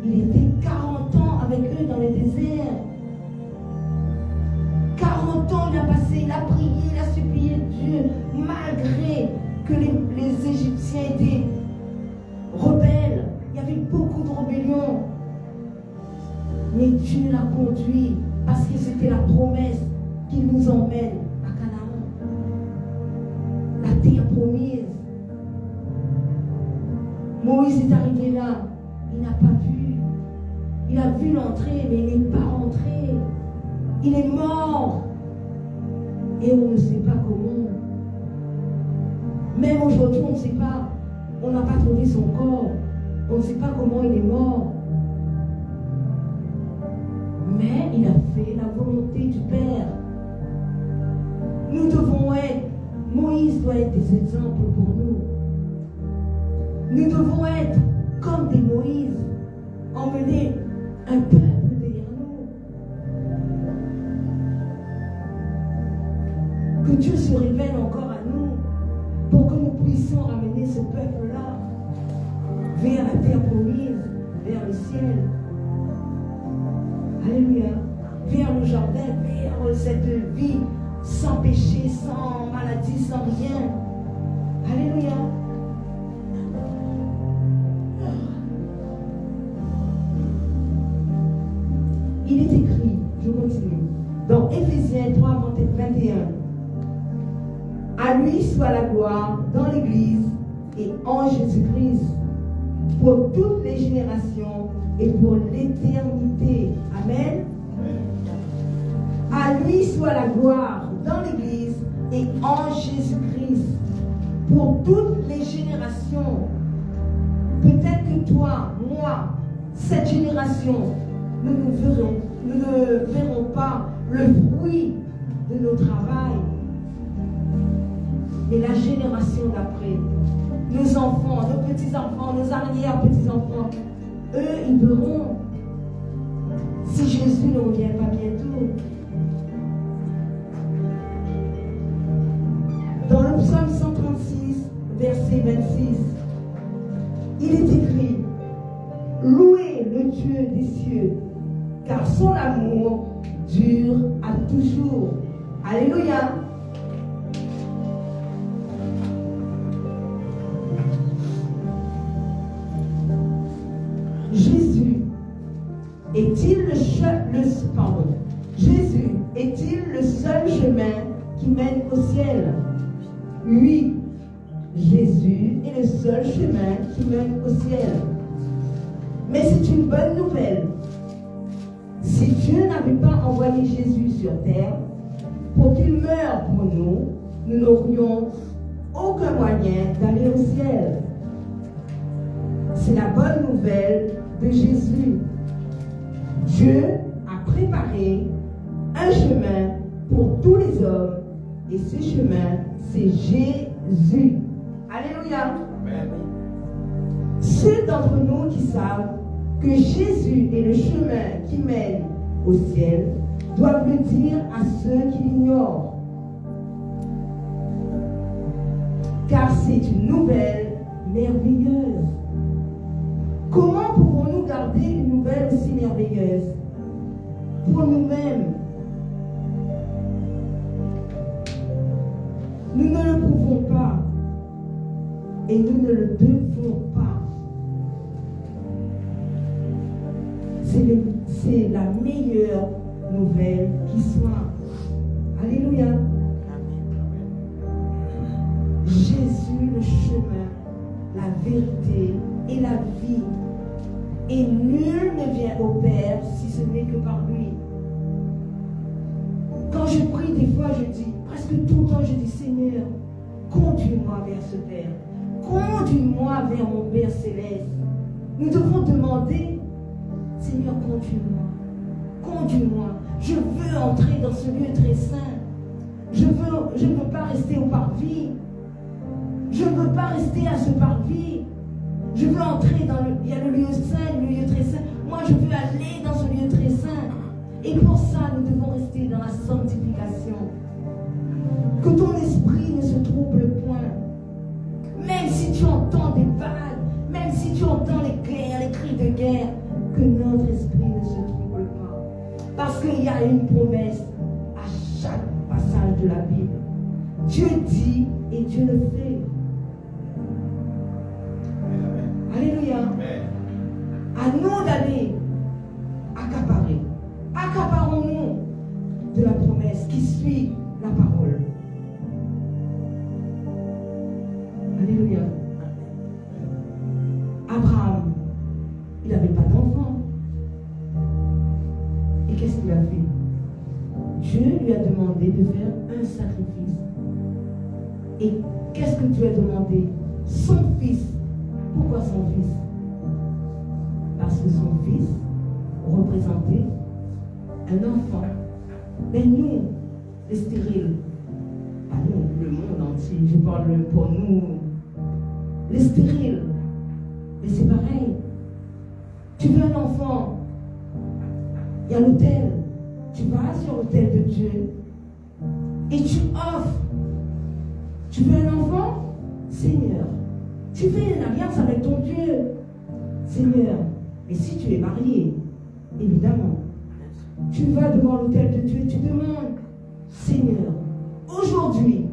il était 40 ans avec eux dans le désert. 40 ans il a passé, il a prié, il a supplié Dieu, malgré que les Égyptiens étaient rebelles. Il y avait beaucoup de rébellion. Mais Dieu l'a conduit parce que c'était la promesse qu'il nous emmène à Canaan. La terre promise. Moïse est arrivé là, il n'a pas vu. Il a vu l'entrée, mais il n'est pas rentré. Il est mort. Et on ne sait pas comment. Même aujourd'hui, on ne sait pas. On n'a pas trouvé son corps. On ne sait pas comment il est mort. Mais il a fait la volonté du Père. Nous devons être, Moïse doit être des exemples pour nous. Nous devons être comme des Moïse, emmener un peuple derrière nous. Que Dieu se révèle encore à nous pour que nous puissions ramener ce peuple-là vers la terre promise, vers le ciel. Alléluia. Vers le jardin, vers cette vie sans péché, sans maladie, sans rien. Alléluia. Il est écrit, je continue, dans Éphésiens 3, 21. À lui soit la gloire dans l'Église et en Jésus-Christ pour toutes les générations et pour l'éternité. Amen. À lui soit la gloire dans l'Église et en Jésus-Christ pour toutes les générations. Peut-être que toi, moi, cette génération, nous ne verrons pas le fruit de nos travail. Mais la génération d'après, nos enfants, nos petits-enfants, nos arrière-petits-enfants, eux, ils verront si Jésus ne revient pas bientôt. Dans le psaume 136, verset 26, il est écrit: louez le Dieu des cieux, car son amour dure à toujours. Alléluia. Jésus est-il Jésus est-il le seul chemin qui mène au ciel? Oui, Jésus est le seul chemin qui mène au ciel. Mais c'est une bonne nouvelle. Si Dieu n'avait pas envoyé Jésus sur terre pour qu'il meure pour nous, nous n'aurions aucun moyen d'aller au ciel. C'est la bonne nouvelle de Jésus. Dieu a préparé un chemin pour tous les hommes et ce chemin, c'est Jésus. Alléluia. Amen. Ceux d'entre nous qui savent que Jésus est le chemin qui mène au ciel doivent le dire à ceux qui l'ignorent. Car c'est une nouvelle merveilleuse. Comment pouvons-nous garder une nouvelle aussi merveilleuse pour nous-mêmes? Nous ne le pouvons pas et nous ne le devons pas. C'est la meilleure nouvelle qui soit. Alléluia. Jésus, le chemin, la vérité et la vie. Et nul ne vient au Père si ce n'est que par lui. Quand je prie, des fois, je dis, presque tout le temps, je dis, Seigneur, conduis-moi vers ce Père. Conduis-moi vers mon Père céleste. Nous devons demander, Seigneur, conduis-moi. Conduis-moi. Je veux entrer dans ce lieu très saint. Je ne veux pas rester au parvis. Je ne veux pas rester à ce parvis. Je veux entrer dans le... Il y a le lieu saint, le lieu très saint. Moi, je veux aller dans ce lieu très saint. Et pour ça, nous devons rester dans la sanctification. Que ton esprit ne se trouble point. Même si tu entends des vagues, même si tu entends les guerres, les cris de guerre, que notre esprit ne se trouble pas. Parce qu'il y a une promesse à chaque passage de la Bible. Dieu dit et Dieu le fait. Alléluia. À nous d'aller accaparer. Accaparons-nous de la promesse qui suit la parole. Alléluia. Abraham, il n'avait pas d'enfant. Et qu'est-ce qu'il a fait? Dieu lui a demandé de faire un sacrifice. Et qu'est-ce que Dieu a demandé? Son fils. Pourquoi son fils? Parce que son fils représentait un enfant. Mais nous, les stériles, pas nous, le monde entier, je parle pour nous, les stériles, mais c'est pareil. Tu veux un enfant, il y a l'autel. Tu vas sur l'autel de Dieu et tu offres. Tu veux un enfant? Seigneur, tu fais une alliance avec ton Dieu. Seigneur, mais si tu es marié, évidemment, tu vas devant l'autel de Dieu et tu demandes, Seigneur, aujourd'hui,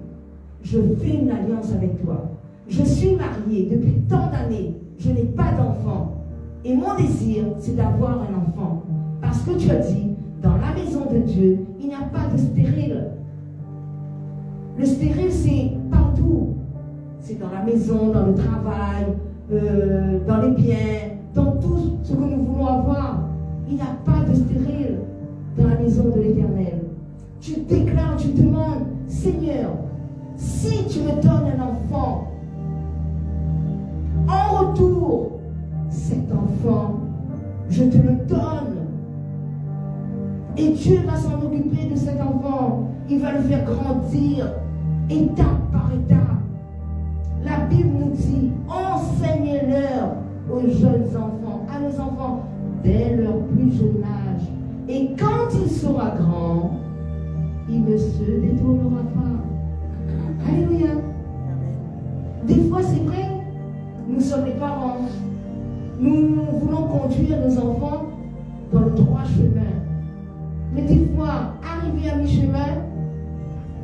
je fais une alliance avec toi. Je suis marié depuis tant d'années, je n'ai pas d'enfant. Et mon désir, c'est d'avoir un enfant. Parce que tu as dit, dans la maison de Dieu, il n'y a pas de stérile. Le stérile, c'est partout. C'est dans la maison, dans le travail, dans les biens, dans tout ce que nous voulons avoir. Il n'y a pas de stérile dans la maison de l'Éternel. Tu déclares, tu demandes, Seigneur, si tu me donnes un enfant, en retour, cet enfant, je te le donne. Et Dieu va s'en occuper de cet enfant. Il va le faire grandir, étape par étape. La Bible nous dit, enseignez-leur aux jeunes enfants, à nos enfants, dès leur plus jeune âge. Et quand il sera grand, il ne se détournera pas. Alléluia. Des fois, c'est vrai, nous sommes les parents. Nous voulons conduire nos enfants dans le droit chemin. Mais des fois, arrivés à mi-chemin,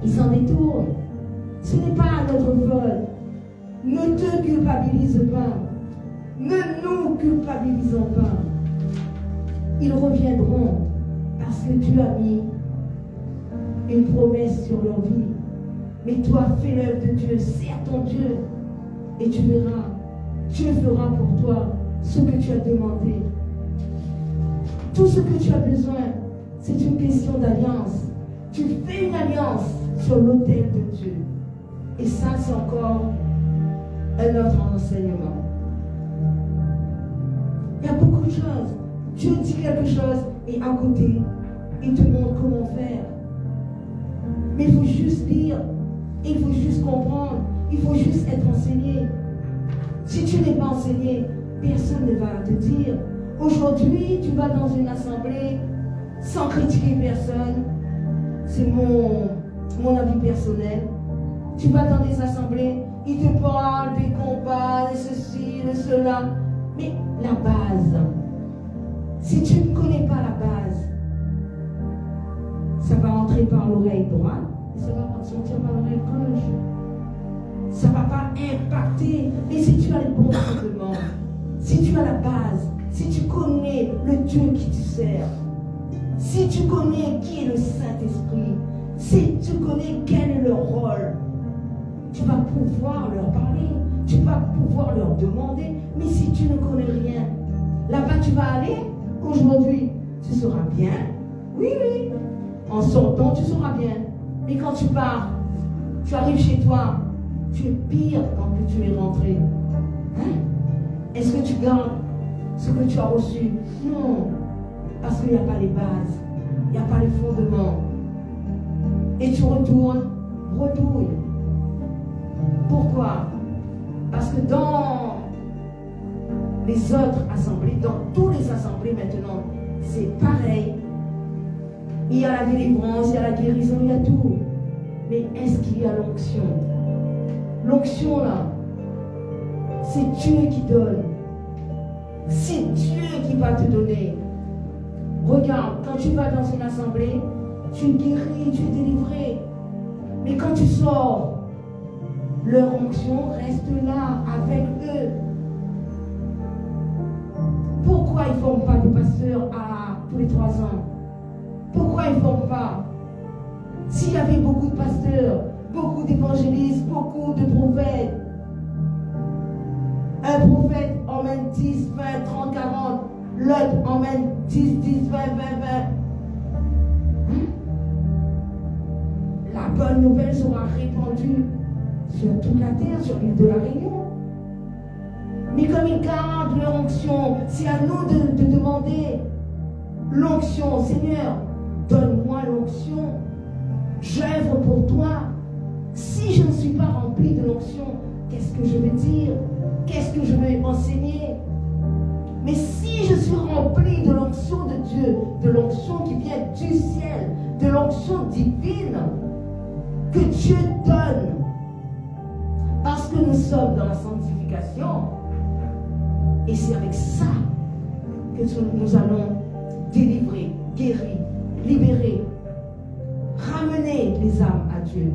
ils s'en détournent. Ce n'est pas à notre faute. Ne te culpabilise pas. Ne nous culpabilisons pas. Ils reviendront parce que Dieu a mis une promesse sur leur vie. Mais toi, fais l'œuvre de Dieu, sers ton Dieu et tu verras. Dieu fera pour toi ce que tu as demandé. Tout ce que tu as besoin, c'est une question d'alliance. Tu fais une alliance sur l'autel de Dieu. Et ça, c'est encore un autre enseignement. Il y a beaucoup de choses. Dieu dit quelque chose et à côté, il te montre comment faire. Mais il faut juste lire. Il faut juste comprendre. Il faut juste être enseigné. Si tu n'es pas enseigné, personne ne va te dire. Aujourd'hui, tu vas dans une assemblée sans critiquer personne. C'est mon avis personnel. Tu vas dans des assemblées, ils te parlent des combats, de ceci, de cela. Mais la base, si tu ne connais pas la base, ça va entrer par l'oreille droite et ça va sortir par l'oreille gauche. Ça ne va pas impacter. Mais si tu as les bons fondements, si tu as la base, si tu connais le Dieu qui tu sers, si tu connais qui est le Saint-Esprit, si tu connais quel est leur rôle, tu vas pouvoir leur parler, tu vas pouvoir leur demander. Mais si tu ne connais rien, là-bas tu vas aller, aujourd'hui tu seras bien, oui, oui, en sortant tu seras bien. Mais quand tu pars, tu arrives chez toi, tu es pire quand tu es rentré. Hein? Est-ce que tu gardes ce que tu as reçu? Non, parce qu'il n'y a pas les bases, il n'y a pas les fondements. Et tu retournes, redouille. Pourquoi? Parce que dans les autres assemblées, dans toutes les assemblées maintenant, c'est pareil. Il y a la délivrance, il y a la guérison, il y a tout. Mais est-ce qu'il y a l'onction? L'onction là, c'est Dieu qui donne. C'est Dieu qui va te donner. Regarde, quand tu vas dans une assemblée, tu es guéri, tu es délivré. Mais quand tu sors, leur onction reste là avec eux. Pourquoi ils ne forment pas des pasteurs tous les 3 ans? Pourquoi ils ne forment pas? S'il y avait beaucoup de pasteurs, beaucoup d'évangélistes, beaucoup de prophètes, un prophète emmène 10, 20, 30, 40, l'autre emmène 10, 10, 20, 20, 20. La bonne nouvelle sera répandue sur toute la terre, sur l'île de la Réunion. Mais comme ils gardent leur onction, c'est à nous de demander l'onction. Seigneur, donne-moi l'onction. J'œuvre pour toi. Si je ne suis pas rempli de l'onction, qu'est-ce que je vais dire? Qu'est-ce que je vais enseigner? Mais si je suis rempli de l'onction de Dieu, de l'onction qui vient du ciel, de l'onction divine que Dieu donne, parce que nous sommes dans la sanctification, et c'est avec ça que nous allons délivrer, guérir, libérer, ramener les âmes à Dieu.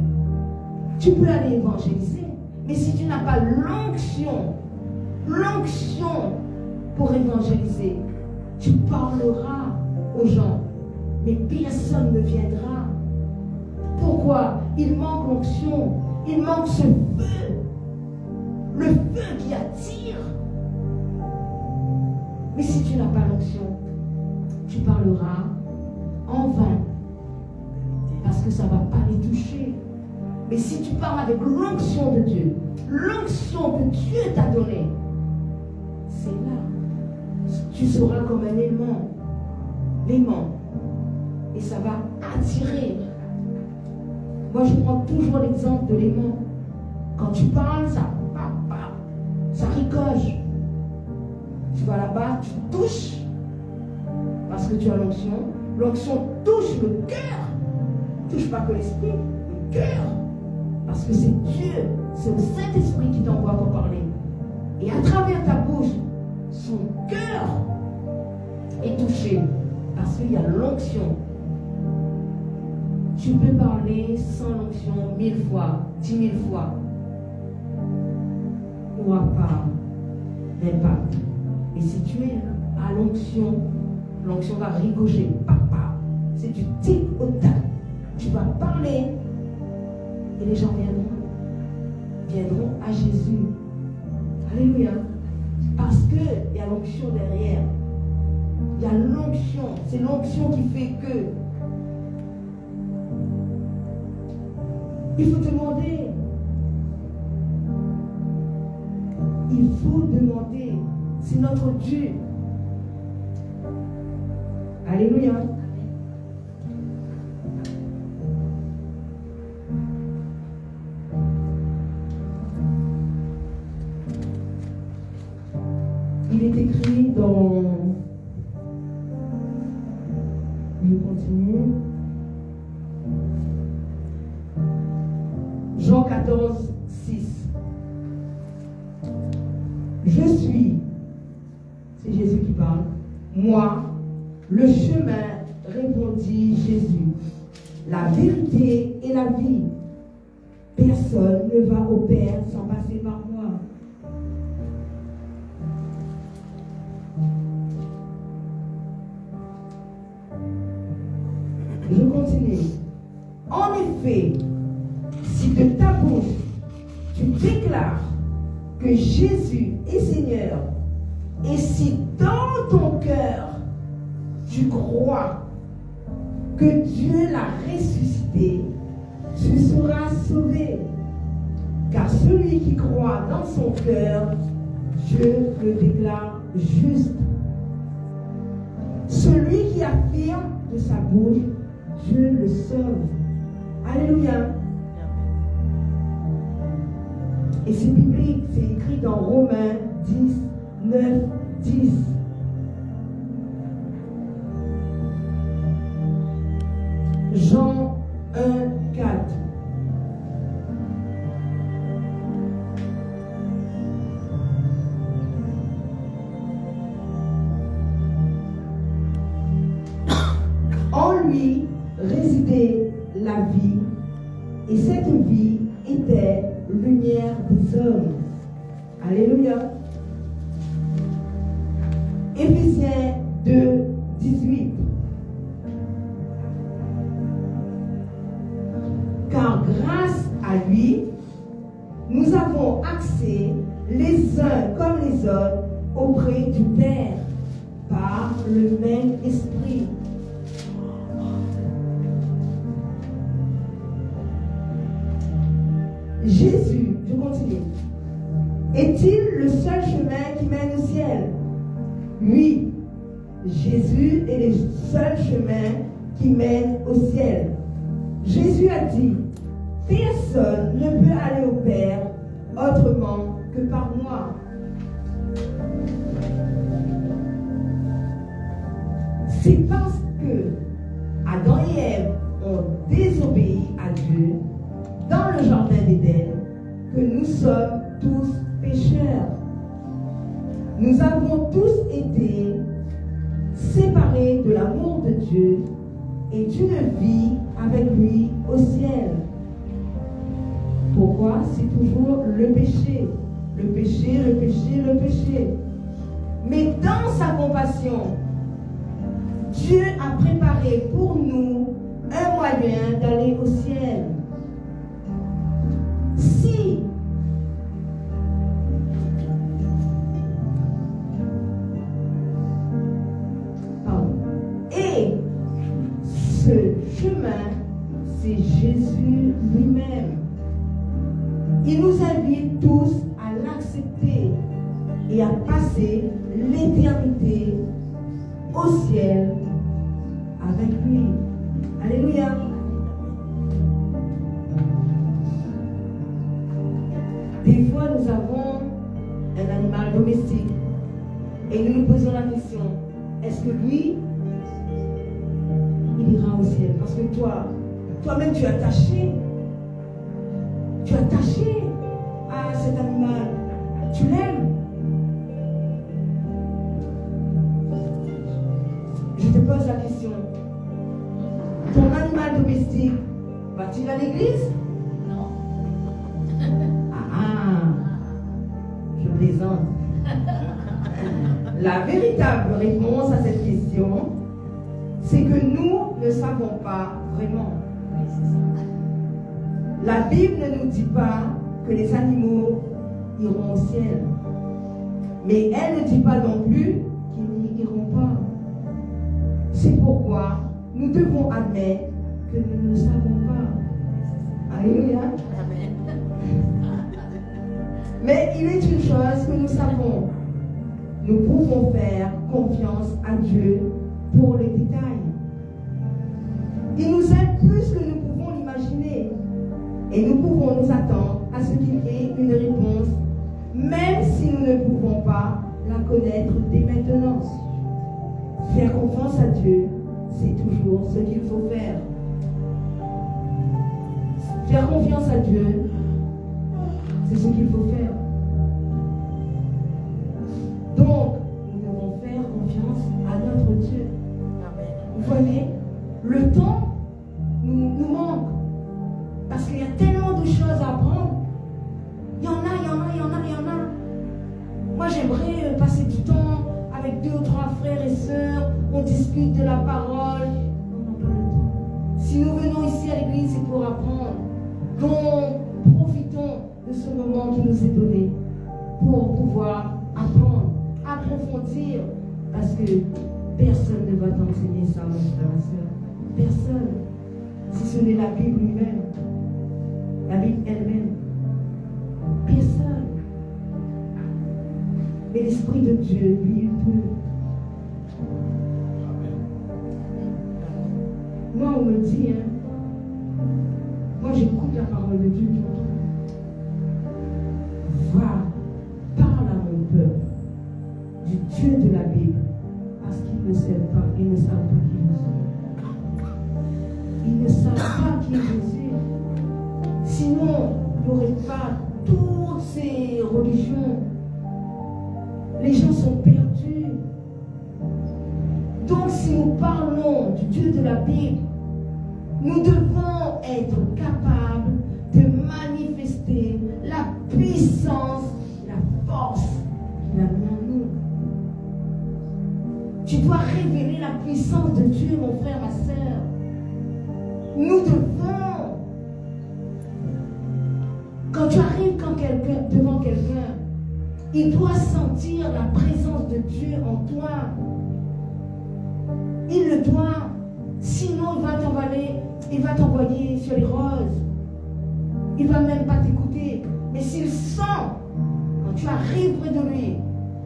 Tu peux aller évangéliser, mais si tu n'as pas l'onction pour évangéliser, tu parleras aux gens, mais personne ne viendra. Pourquoi? Il manque l'onction, il manque ce feu, le feu qui attire. Mais si tu n'as pas l'onction, tu parleras en vain, parce que ça ne va pas les toucher. Mais si tu parles avec l'onction de Dieu, l'onction que Dieu t'a donnée, c'est là. Tu seras comme un aimant. Et ça va attirer. Moi, je prends toujours l'exemple de l'aimant. Quand tu parles, ça ricoche. Tu vas là-bas, tu touches, parce que tu as l'onction. L'onction touche le cœur. Touche pas que l'esprit, le cœur. Parce que c'est Dieu, c'est le Saint-Esprit qui t'envoie pour parler. Et à travers ta bouche, son cœur est touché. Parce qu'il y a l'onction. Tu peux parler sans l'onction 1000 fois, 10 000 fois. Il n'y aura pas d'impact. Et si tu es à l'onction, l'onction va ricocher. Papa, c'est du tic au tac. Tu vas parler et les gens viendront à Jésus. Alléluia. Parce qu'il y a l'onction derrière. Il y a l'onction. C'est l'onction qui fait que. Il faut demander. Il faut demander. C'est notre Dieu. Alléluia. Il est écrit dans, je continue. Jean 14, 6. Je suis, c'est Jésus qui parle, moi, le chemin, répondit Jésus, la vérité et la vie. Personne ne va au Père sans passer par moi. Je continue. En effet, si de ta bouche tu déclares que Jésus est Seigneur, et si dans ton cœur tu crois que Dieu l'a ressuscité, tu seras sauvé. Car celui qui croit dans son cœur, Dieu le déclare juste. Celui qui affirme de sa bouche, Dieu le sauve. Alléluia. Et c'est biblique, c'est écrit dans Romains 10, 9, 10. Jean 1, 4. En lui résidait la vie, et cette vie était lumière des hommes. Alléluia. Éphésiens 2, 18. Car grâce à lui, nous avons accès les uns comme les autres auprès du Père par le même esprit. Jésus, je continue, est-il le seul chemin qui mène au ciel? Oui, Jésus est le seul chemin qui mène au ciel. Jésus a dit, personne ne peut aller au Père autrement que par moi. C'est parce que Adam et Ève ont désobéi à Dieu dans le jardin d'Éden que nous sommes tous pécheurs. Nous avons tous été séparés de l'amour de Dieu et d'une vie avec lui au ciel. Pourquoi? C'est toujours le péché. Le péché, le péché, le péché. Mais dans sa compassion, Dieu a préparé pour nous un moyen d'aller au ciel. Si et ce chemin, c'est Jésus lui-même. Il nous invite tous à l'accepter et à passer l'éternité au ciel avec lui. Alléluia. Des fois, nous avons un animal domestique et nous nous posons la question, est-ce que lui, il ira au ciel? Parce que toi-même, tu es attaché. Tu es attaché à cet animal. Tu l'aimes. Je te pose la question. Ton animal domestique, va-t-il à l'église? Non. Je plaisante. La véritable réponse à cette question, c'est que nous ne savons pas vraiment. La Bible ne nous dit pas que les animaux iront au ciel. Mais elle ne dit pas non plus qu'ils n'y iront pas. C'est pourquoi nous devons admettre que nous ne savons pas. Alléluia. Mais il est une chose que nous savons. Nous pouvons faire confiance à Dieu pour les détails. Il nous aime plus que nous pouvons l'imaginer. Et nous pouvons nous attendre à ce qu'il y ait une réponse, même si nous ne pouvons pas la connaître dès maintenant. Faire confiance à Dieu, c'est toujours ce qu'il faut faire. Faire confiance à Dieu, c'est ce qu'il faut faire. Donc, nous devons faire confiance à notre Dieu. Vous voyez, le temps nous manque. Parce qu'il y a tellement de choses à apprendre. Il y en a. Moi, j'aimerais passer du temps avec 2 ou 3 frères et sœurs. On discute de la parole. On n'a pas le temps. Si nous venons ici à l'église, c'est pour apprendre. Donc, profitons de ce moment qui nous est donné pour pouvoir apprendre, approfondir. Parce que personne ne va t'enseigner ça, mon frère et soeur. Personne. Si ce n'est la Bible lui-même. La Bible elle-même. Personne. Mais l'Esprit de Dieu, lui, il peut. Moi, on me dit, moi j'écoute la parole de Dieu tout le temps. Va, parle à mon peuple du Dieu de la Bible. Parce qu'ils ne savent pas, ils ne savent pas qui je suis. Ils ne savent pas qui je suis. Sinon, il n'y aurait pas toutes ces religions. Les gens sont perdus. Donc, si nous parlons du Dieu de la Bible, nous devons être capables de manifester la puissance, la force qu'il a mis en nous. Tu dois révéler la puissance de Dieu, mon frère, ma sœur. Nous devons. Quand tu arrives devant quelqu'un, il doit sentir la présence de Dieu en toi. Il le doit. Sinon, il va t'envoyer sur les roses. Il ne va même pas t'écouter. Mais s'il sent, quand tu arrives près de lui,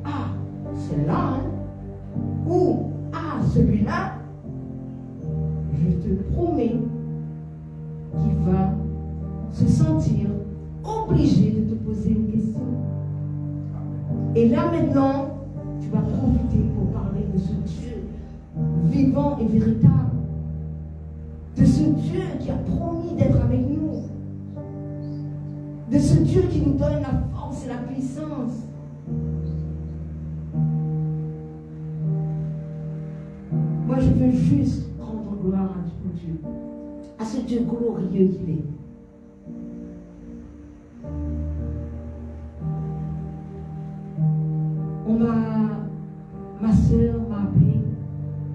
ah, c'est là, ou ah, celui-là, je te promets qu'il va se sentir obligé de te poser une question. Et là maintenant, tu vas profiter pour parler de ce Dieu vivant et véritable. De ce Dieu qui a promis d'être avec nous. De ce Dieu qui nous donne la force et la puissance. Moi, je veux juste rendre gloire à Dieu, à ce Dieu glorieux qu'il est. Ma soeur m'a appelé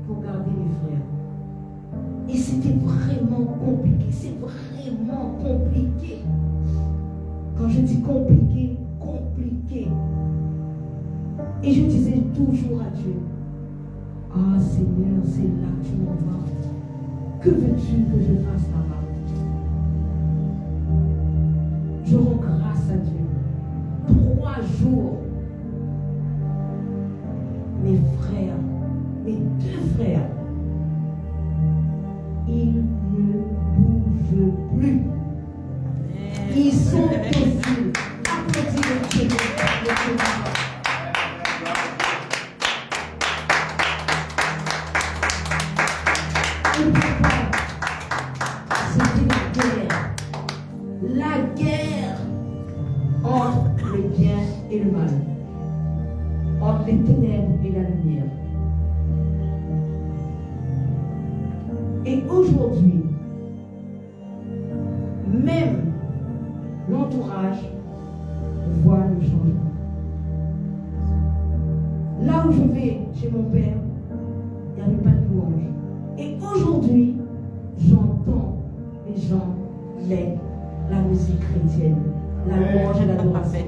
pour garder mes frères. Et c'était vraiment compliqué. C'est vraiment compliqué. Quand je dis compliqué, compliqué. Et je disais toujours à Dieu, ah Seigneur, c'est là que tu m'envoies. Que veux-tu que je fasse là-bas? Je rends grâce à Dieu. 3 jours. Mes frères, mes 2 frères, ils ne bougent plus. Ils sont dociles. Applaudis le Seigneur. C'était la guerre entre le bien et le mal. Entre les ténèbres et la lumière. Et aujourd'hui, même l'entourage voit le changement. Là où je vais chez mon père, il n'y avait pas de louange. Et aujourd'hui, j'entends les gens mettre la musique chrétienne, la louange et l'adoration.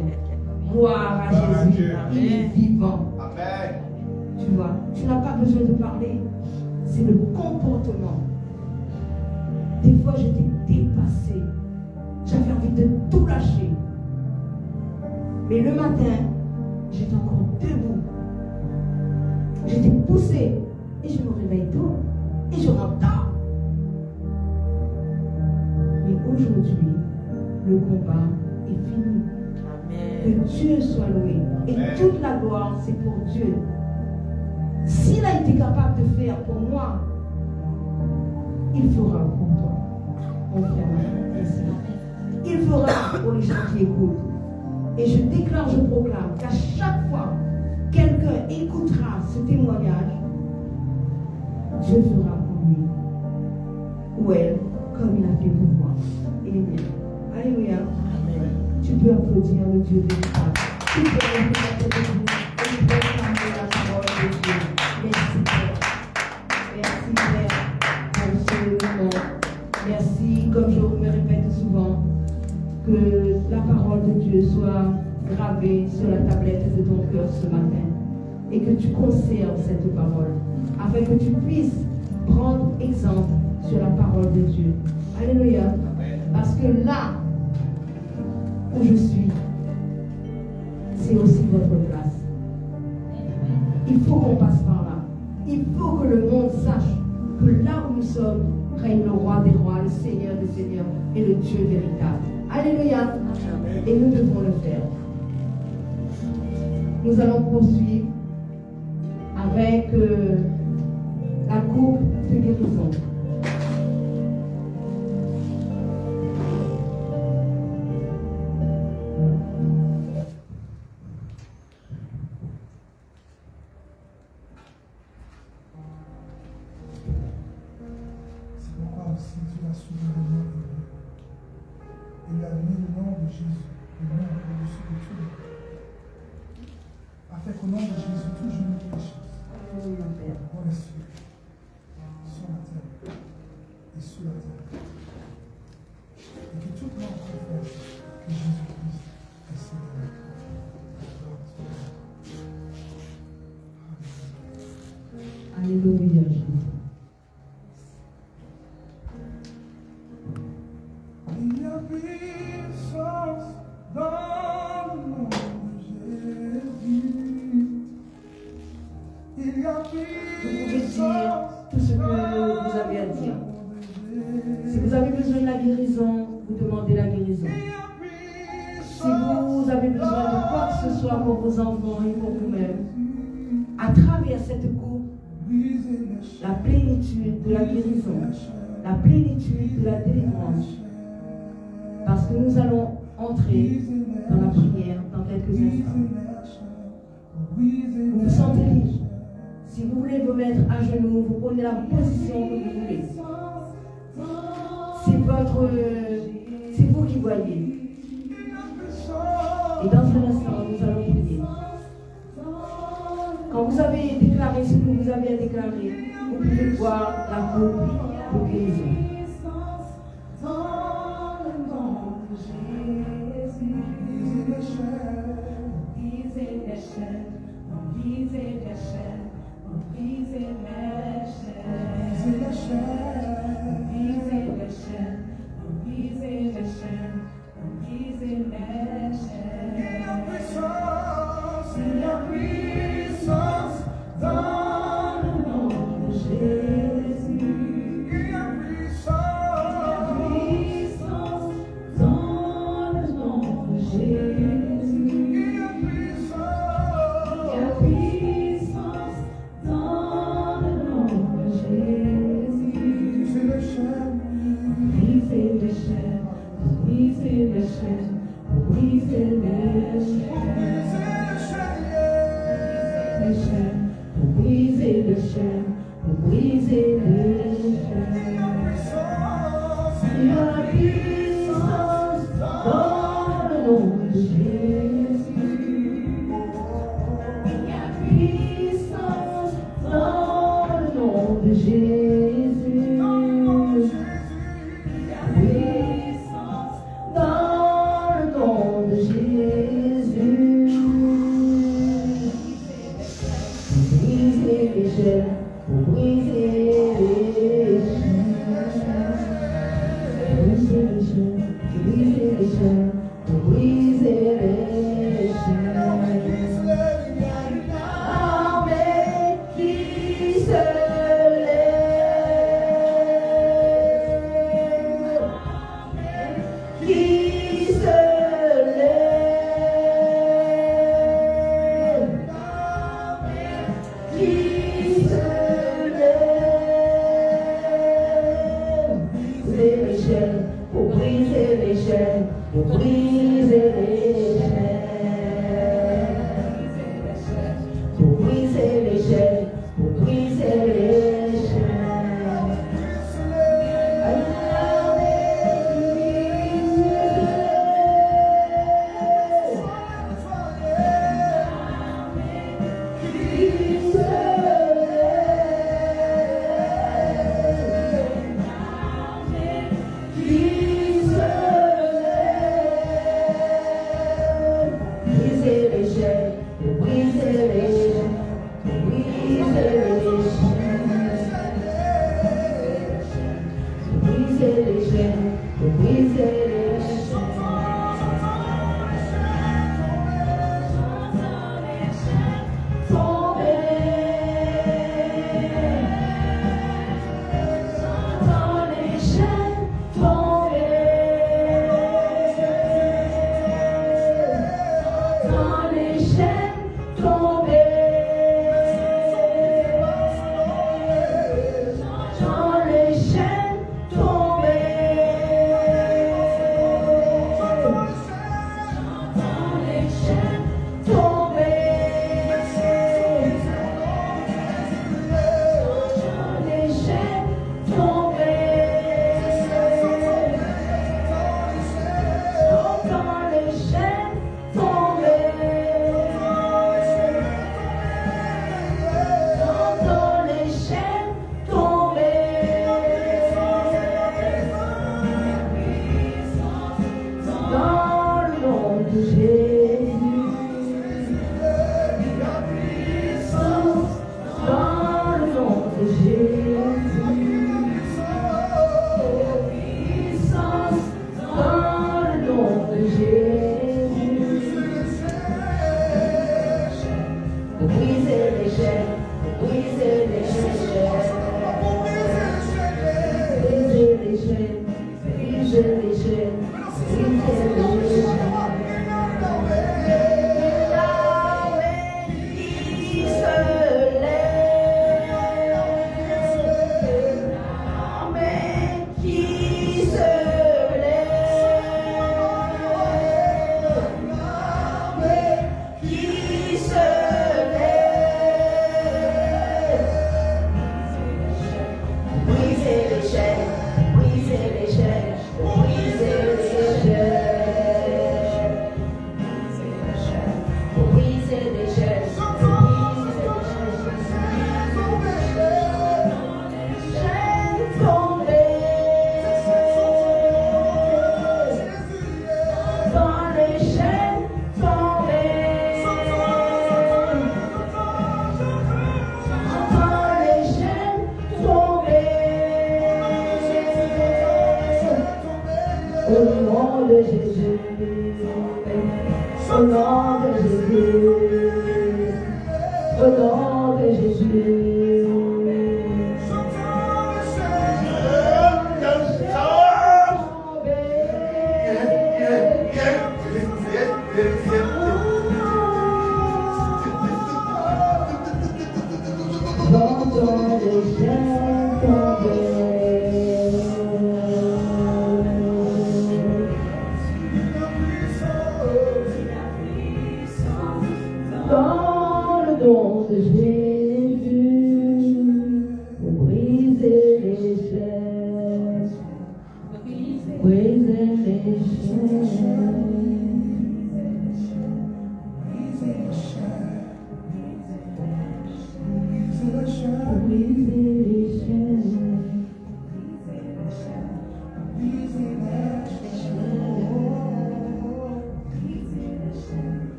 Gloire à Jésus, il est vivant. Amen. Tu vois, tu n'as pas besoin de parler. C'est le comportement. Des fois, j'étais dépassée. J'avais envie de tout lâcher. Mais le matin, j'étais encore debout. J'étais poussée. Et je me réveille tôt. Et je rentre tard. Mais aujourd'hui, le combat est fini. Que Dieu soit loué. Et toute la gloire, c'est pour Dieu. S'il a été capable de faire pour moi il fera pour toi, mon frère, ma sœur. Il fera pour les gens qui écoutent. Et je déclare, je proclame qu'à chaque fois quelqu'un écoutera ce témoignage, Dieu fera pour lui ou elle comme il a fait pour moi. Amen. Alléluia. Tu peux applaudir le Dieu véritable. Tu peux applaudir et proclamer la parole de Dieu. Merci Père. Merci Père pour ce moment. Merci, comme je me répète souvent, que la parole de Dieu soit gravée sur la tablette de ton cœur ce matin et que tu conserves cette parole afin que tu puisses prendre exemple sur la parole de Dieu. Alléluia. Parce que là où je suis, c'est aussi votre place. Il faut qu'on passe par là. Il faut que le monde sache que là où nous sommes, règne le roi des rois, le Seigneur des seigneurs et le Dieu véritable. Alléluia. Et nous devons le faire. Nous allons poursuivre avec la coupe de guérison. C'est pourquoi aussi Dieu a souverainement élu. Il lui a donné le nom de Jésus, le nom au-dessus de tout nom. Afin qu'au nom de Jésus, tout genou fléchisse. Dans les cieux, sur la terre et sous la terre. Et que toute langue confesse que Jésus-Christ est Seigneur. Alléluia, Jésus. Il y a puissance dans le nom de Jésus. Il y a Vous pouvez dire puissance tout ce que vous avez à dire. Si vous avez besoin de la guérison, vous demandez la guérison. Si vous avez besoin de quoi que ce soit pour vos enfants et pour vous-même, à travers cette coupe, la plénitude de la guérison, la plénitude de la délivrance. Parce que nous allons entrer dans la prière dans quelques instants. Vous vous sentez libre. Si vous voulez vous mettre à genoux, vous prenez la position que vous voulez. C'est vous qui voyez. Et dans un instant, nous allons prier. Quand vous avez déclaré ce que vous avez à déclarer, vous pouvez voir la coupe de guérison. les chaînes, pour briser les chaînes, pour briser les chaînes. Pour briser les chaînes, pour briser les chaînes. Briser les chaînes, briser les chaînes, briser les chaînes, briser les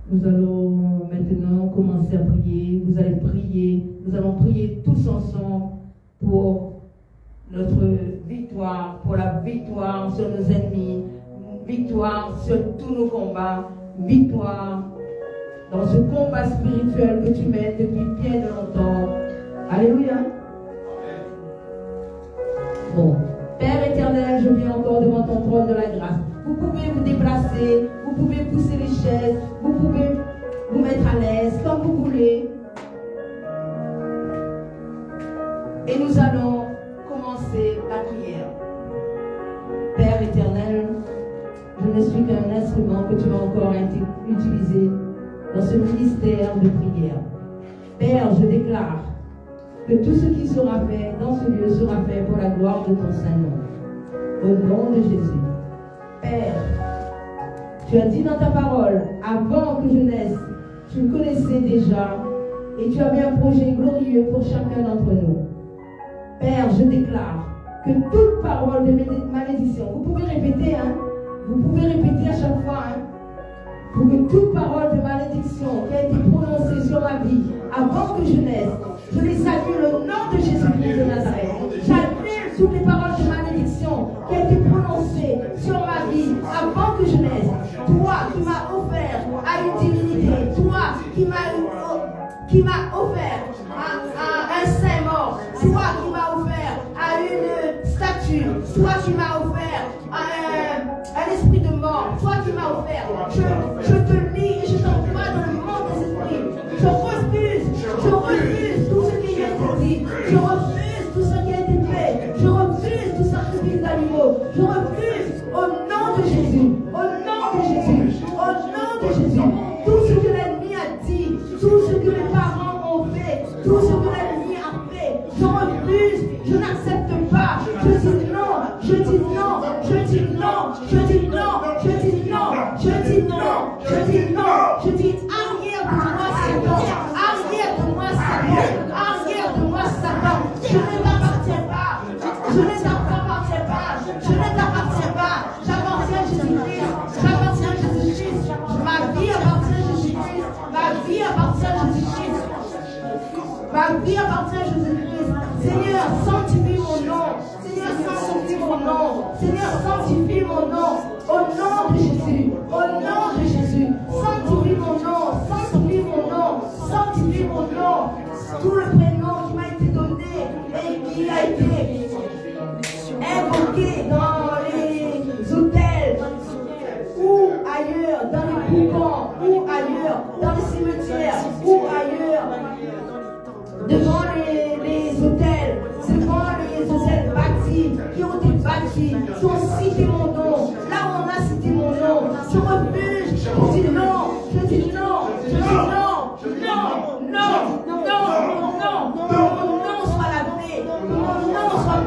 Nous allons maintenant commencer à prier. Vous allez prier. Nous allons prier tous ensemble pour notre victoire, pour la victoire sur nos ennemis, victoire sur tous nos combats, victoire dans ce combat spirituel que tu mènes depuis bien de longtemps. Alléluia. Bon. Père éternel, je viens encore devant ton trône de la grâce. Vous pouvez vous déplacer, vous pouvez pousser les chaises, vous pouvez vous mettre à l'aise comme vous voulez. Et nous allons commencer la prière. Père éternel, je ne suis qu'un instrument que tu vas encore utiliser dans ce ministère de prière. Père, je déclare que tout ce qui sera fait dans ce lieu sera fait pour la gloire de ton Saint-Nom. Au nom de Jésus. Père, tu as dit dans ta parole, avant que je naisse, tu me connaissais déjà et tu avais un projet glorieux pour chacun d'entre nous. Père, je déclare que toute parole de malédiction, vous pouvez répéter, vous pouvez répéter à chaque fois, pour que toute parole de malédiction qui a été prononcée sur ma vie avant que je naisse, je les salue le nom de Jésus-Christ de Nazareth. J'annule toutes les paroles de malédiction qui ont été prononcées sur ma vie avant que je naisse. Toi qui m'as offert à une divinité, toi qui m'as offert à un saint mort, toi qui m'as offert à une statue, toi qui m'as offert à un esprit de mort, toi qui m'as offert, je te lis et je t'envoie dans le monde des esprits. Je refuse tout ce qui a été dit, je refuse tout ce qui a été fait, je refuse tout sacrifice d'animaux, je refuse au nom de Jésus, au nom de Jésus, au nom de Jésus, tout ce que l'ennemi a dit, tout ce que les parents ont fait, tout ce que l'ennemi a fait, je refuse, je n'accepte pas, je dis non, je dis non, je dis non, je dis non, je dis non, je dis non, je dis non, je dis arrière de moi Satan, arrière de moi Satan, arrière de moi Satan, je ne t'appartiens pas, je ne t'appartiens pas, je ne t'appartiens pas, j'appartiens à Jésus-Christ, j'appartiens à Jésus-Christ, ma vie appartient à Jésus-Christ, ma vie appartient à Jésus-Christ, ma vie appartient à Jésus-Christ. Seigneur, sanctifie mon nom, Seigneur, sanctifie mon nom, Seigneur, sanctifie mon nom, au nom de Jésus, au nom de Jésus, sanctifie mon nom, sanctifie mon nom, sanctifie mon nom, tout le prénom qui m'a été donné et qui a été invoqué dans les hôtels ou ailleurs, dans les bourgons, ou ailleurs, dans les cimetières, ou ailleurs, devant les hôtels, devant les hôtels bâtis, qui ont été bâtis, qui ont cité mon nom, là où on a cité mon nom, je refuse, je dis non, je dis non, je dis non, non, non, non, non, mon nom soit lavé, mon nom soit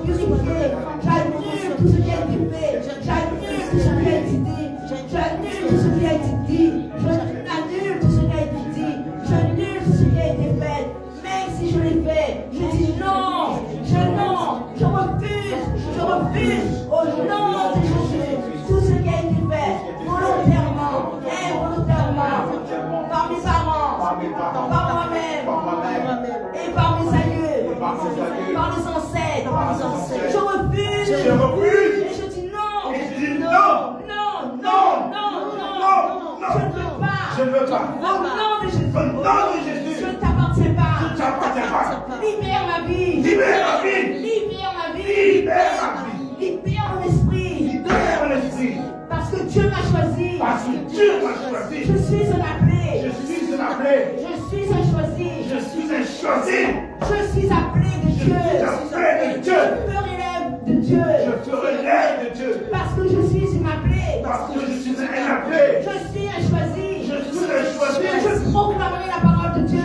purifié, j'annule tout ce qui a été fait, j'annule tout ce qui a été dit, j'annule tout ce qui a été dit, j'annule tout ce qui a été dit, j'annule tout ce qui a été fait. Même si je l'ai fait, je dis non, je refuse au nom de Jésus tout ce qui a été fait volontairement, involontairement, par mes parents, par moi-même et par mes aïeux, par les ancêtres. Je refuse et je dis non, non, je ne veux pas, au nom de Jésus, je ne t'appartiens pas, libère ma vie, libère mon esprit, parce que Dieu m'a choisi, je suis un appelé, je suis un choisi, je suis appelé de Dieu, je me relève de Dieu, parce que je suis un appelé, je suis un choisi, je proclamerai la parole de Dieu,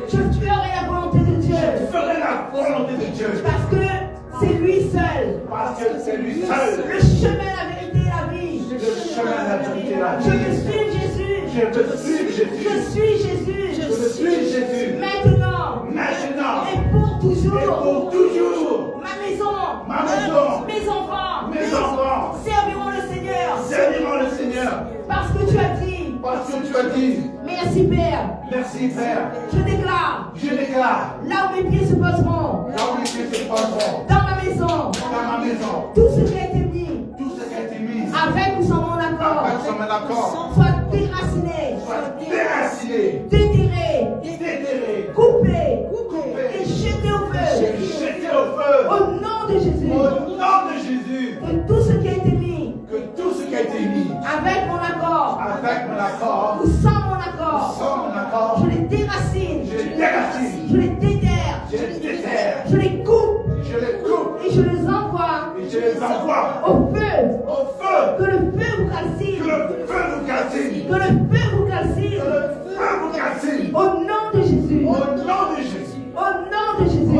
je ferai la volonté de Dieu, parce que c'est lui seul, le chemin, la vérité et la vie. Je te suis Jésus, maintenant et pour toujours. Ma maison, mes enfants serviront le Seigneur, parce que tu as dit, merci Père, je déclare, là où mes pieds se poseront, dans ma maison, tout ce qui a été mis, avec ou sans mon accord, soit déraciné lapider, déterrer, déterrer, couper couper, et jeter au et feu. jeter au feu. Au nom de Jésus. Au nom de Jésus, Que tout ce qui a été mis que tout ce qui a été mis avec mon accord avec mon accord, ou sans mon accord, sans mon accord, je les déracine, je les déracine, je les déterre, je les déterre, je les coupe je les coupe et je les envoie et je les envoie au feu. au feu. Que le feu vous Que calcine. le feu vous calcine, Que le feu vous que calcine. le feu vous calcine. Au nom de Jésus. Au nom de Jésus, Au nom de au Jésus. nom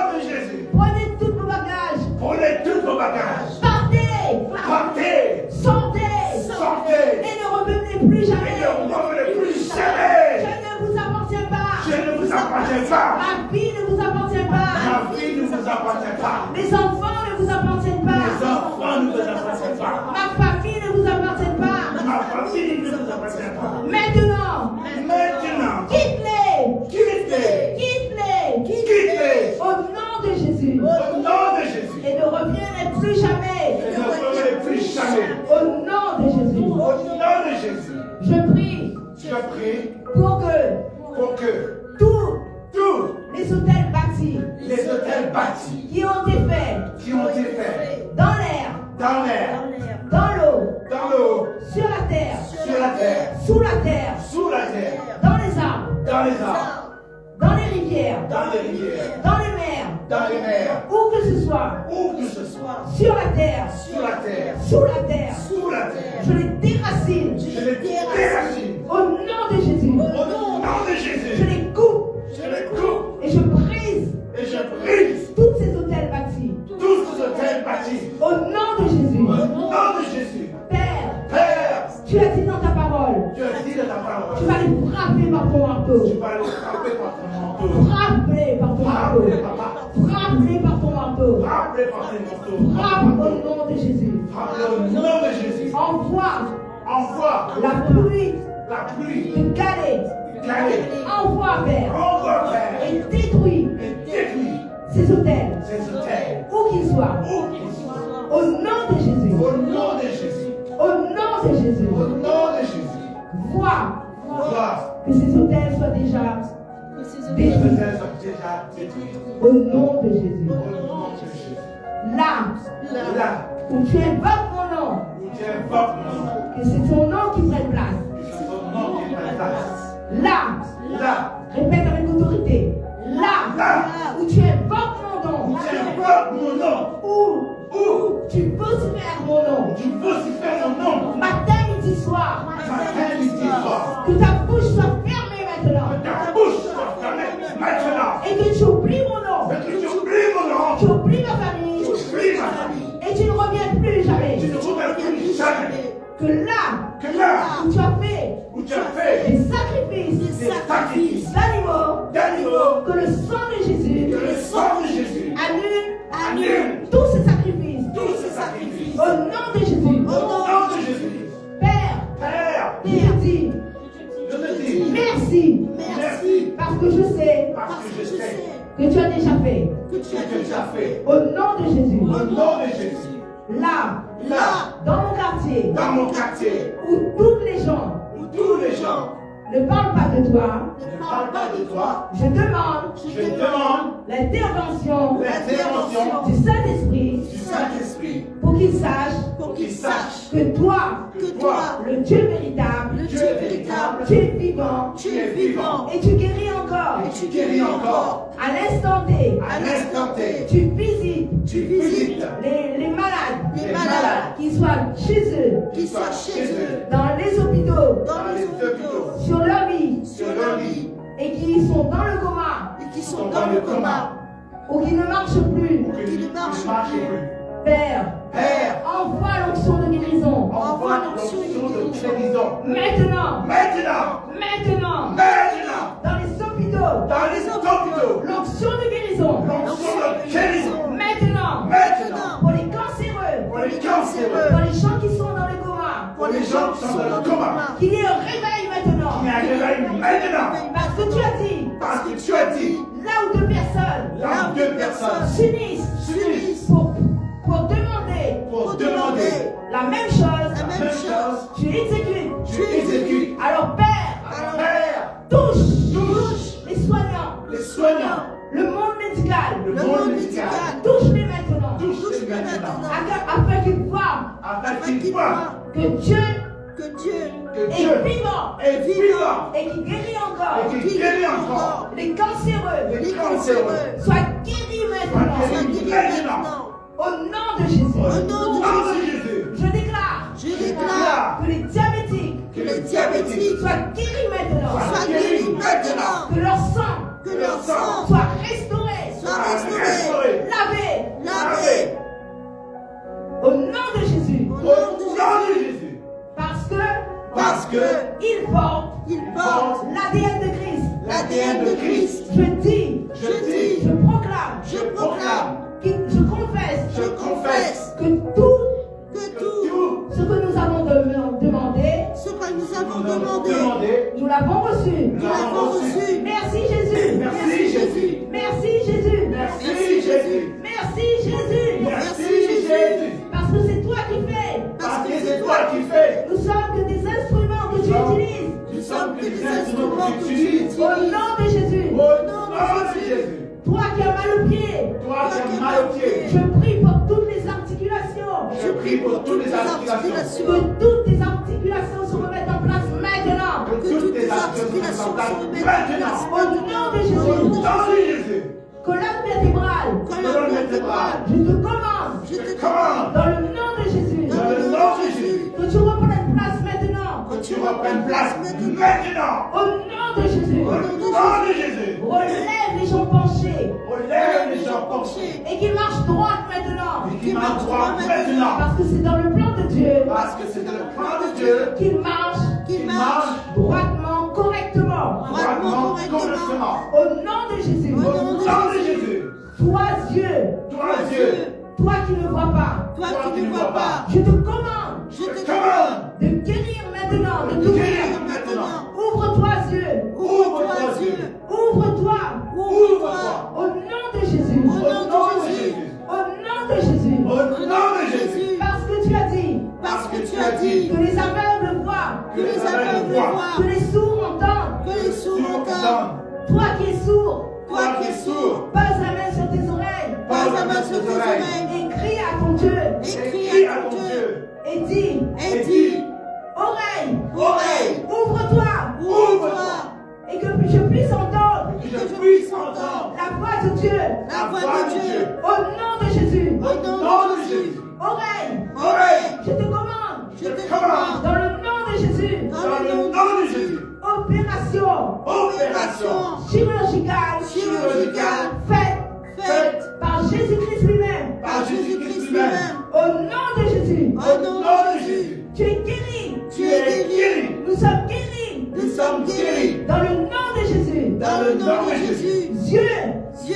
de Jésus, Prenez tous vos bagages. prenez tous vos bagages, Partez. partez, Sortez. sortez, Et ne revenez plus et jamais. ne revenez plus jamais. Je ne vous appartiens pas. Je ne vous appartiens pas. Ma vie ne vous appartient pas. Ma vie ne vous appartient pas. Mes enfants ne vous appartiennent pas. Mes enfants ne vous appartiennent pas. Ma famille ne vous appartient pas. Ma famille ne vous appartient pas. Maintenant, Maintenant, quitte-les. quittez, Quitte-les. quittez, Au nom de Jésus. au nom de Jésus. Et ne reviendrez plus jamais. Et ne revenez plus jamais. Au nom de Jésus. Au nom de Jésus, Je prie je prie pour que tous tous les hôtels bâtis les hôtels bâtis qui ont été faits qui ont été faits dans l'air, dans l'air, dans l'eau, dans l'eau, sur la terre, sur la terre, sous la terre, sous la terre, dans les arbres, dans les arbres, dans les rivières, dans les rivières, dans les mers, dans les mers, où que ce soit, où que ce soit, sur la terre, sur la terre, sous la terre, sous la terre, je les déracine. je les déracine. Au nom de Jésus, Au nom de je Jésus, les coupe je les coupe et je brise et je brise tous ces hôtels bâtis. tous ces hôtels bâtis. Au nom de Jésus, Au nom de Jésus, Père, Père, tu as dit dans ta parole, tu as dit de ta parole, tu vas les frapper par ton marteau. tu vas les frapper par ton manteau. Frappe-les par ton marteau. Frappe-les, papa. Frappe-les par ton marteau. Frappe-les par ton manteau. Frappe au nom de Jésus. Frappe-les au nom de Jésus. Envoie La pluie la pluie de Calais. Calais. Envoie, Père. Envoie, Père, Et détruis et détruis ces hôtels. ces hôtels. Où qu'ils soient. Où qu'ils soient. Au nom de Jésus. Au nom de Jésus. Au nom de Jésus. Au nom de Jésus. Vois Vois que ces hôtels soient déjà que ces détruits. hôtels sont déjà détruits. Au nom de Jésus. Au nom de Jésus. Là Là où tu invoques mon nom, où tu invoques mon nom, que c'est ton nom qui prenne place. que c'est ton nom qui prenne place. Là, Là répète avec autorité. Là où tu invoques mon nom, où tu invoques mon nom, où tu vocifères mon nom, tu vocifères mon nom, matin, midi, soir, matin, midi, soir. que ta bouche soit fermée maintenant Ta bouche soit fermée maintenant. et que tu oublies mon nom, Et que tu oublies mon nom, tu oublies ma famille tu oublies ma famille. et tu ne reviens plus jamais. Tu ne reviens plus jamais. Que là Que là où tu as fait où tu as fait des sacrifices des sacrifices d'animaux, que le sang de Jésus que le sang de Jésus annule tous ces sacrifices. tous ces sacrifices. Au nom de Jésus. Au nom de Jésus. Père, Père, je te dis je te dis merci merci parce que je sais parce que je sais que tu as déjà fait. que tu as déjà fait. Au nom de Jésus. Au nom de Jésus. Là, Là, dans mon quartier, dans mon quartier, où toutes les gens où tous les gens ne parlent pas de toi, ne parlent pas de toi, je demande je demande l'intervention l'intervention du Saint-Esprit du Saint-Esprit pour qu'ils sachent qu'ils sachent que toi, que toi, le Dieu véritable, Dieu véritable, tu es vivant tu es vivant et tu guéris encore. et tu guéris encore. À l'instant T, À l'instant T, tu visites tu visites les malades, les malades qu'ils soient chez eux, qui soient chez eux, dans les hôpitaux, dans les hôpitaux, sur leur vie, sur leur lit, et qui sont dans le coma, qui sont dans le coma, ou qui ne marchent plus. ou qui ne marchent plus. Père, Père, envoie l'onction de guérison. envoie l'onction de guérison. Maintenant, Maintenant, dans les hôpitaux, dans les hôpitaux, l'onction de guérison. l'onction de guérison. Maintenant, Maintenant, pour les cancéreux, pour les cancéreux, pour les gens qui sont dans le coma, pour les gens qui sont dans le coma, qu'il y ait un réveil maintenant. il y a un réveil maintenant. Parce que tu as dit, Parce que tu as dit, là où deux personnes là où deux personnes s'unissent pour demander la même chose, la même chose, tu exécutes. tu exécutes. Alors Père, Père, afin qu'il voie que Dieu que Dieu est vivant est vivant et qui guérit encore. et qui guérit encore. Les cancéreux Les cancéreux soient guéris maintenant. soient guéris maintenant. Au nom de Jésus. Au nom de Jésus. Je déclare Je déclare que les diabétiques que les diabétiques soient guéris maintenant. soient guéris maintenant, Que leur sang que leur sang soit restauré, soit restauré, lavé. lavé, Au nom de Jésus. au Au nom de nom de Jésus, Jésus. Parce que il porte il porte l'ADN de Christ. l'ADN de Christ. Je dis, Je je dis, proclame, je proclame, je confesse Je confesse que tout que tout ce que nous avons demandé, ce que nous avons nous avons demandé, demandé, nous l'avons reçu. nous l'avons reçu. Merci Jésus. Merci Jésus. Merci Jésus. Merci Jésus. Merci Jésus. Merci Jésus. Parce que c'est toi qui fais. Parce que c'est toi qui fais. Nous sommes que des instruments que tu utilises. Nous sommes que des instruments que tu utilises. Au nom de Jésus. Au nom de Jésus. Toi qui as mal au pied. Toi qui as mal au pied. Je prie pour toutes les articulations. Je prie pour toutes les articulations. Que toutes les articulations se remettent en place maintenant. Que toutes les articulations se remettent maintenant. Au nom de Au Jésus. nom de Jésus. Colonne vertébrale. Colonne vertébrale. Je te commande. Je te Commande. Dans le nom de Jésus. Dans le nom de Jésus. Que tu reprennes place maintenant. Que tu reprennes place maintenant. Au nom de Jésus. Au nom de Jésus. Relève les gens penchés. Relève les gens penchés. Et qui marchent droit maintenant. Et qui marchent droit maintenant. Parce que c'est dans le plan de Dieu Parce que c'est le plan de Dieu qu'ils marchent qu'il qui marche marche droitement, correctement. droitement, correctement. Au nom de Jésus. Au nom de Jésus. Toi, Dieu, Toi, Dieu, toi qui ne vois pas, toi qui ne vois pas, je te commande je te commande de guérir maintenant, de de t'ouvrir. guérir maintenant. Ouvre-toi, Dieu. ouvre-toi Dieu, Ouvre-toi. ouvre-toi, Au nom de Jésus. au nom de Jésus, Au nom de Jésus. Au nom de Jésus. Parce que tu as dit parce que tu as dit que les aveugles voient, que les aveugles voient, que les sourds entendent. que les sourds entendent. Toi qui es sourd, Toi qui es sourd, pose la main sur tes oreilles pose la main sur tes oreilles et crie à ton Dieu et Crie crie à à ton ton Dieu Dieu. et dis, et dis, oreille, oreille, ouvre-toi ouvre-toi, et que je puisse entendre Que je puisse entendre la voix de Dieu la voix de Dieu, au nom de Jésus. au nom de Jésus, Oreille, oreille. je te commande je te commande, dans le nom de Jésus, Dans le nom de Jésus. opération Opération chirurgicale faite faite par Jésus-Christ lui-même. par Jésus-Christ lui-même. Au nom de Jésus, au nom de Jésus, tu es guéri. tu es guéri, Nous sommes guéris nous sommes guéris, dans le nom de Jésus. dans le nom de Jésus, Dieu, Dieu,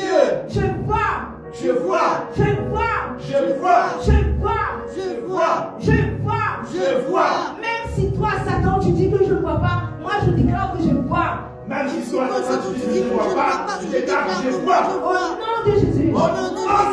je vois, Je vois, je vois, je vois, je vois, je vois, je vois. je vois. Même si toi, Satan, tu dis que je ne vois pas, moi je déclare que je vois. Même si toi, Quand toi, tu dis que je ne vois pas, je déclare que je Au vois. nom de Jésus, Au nom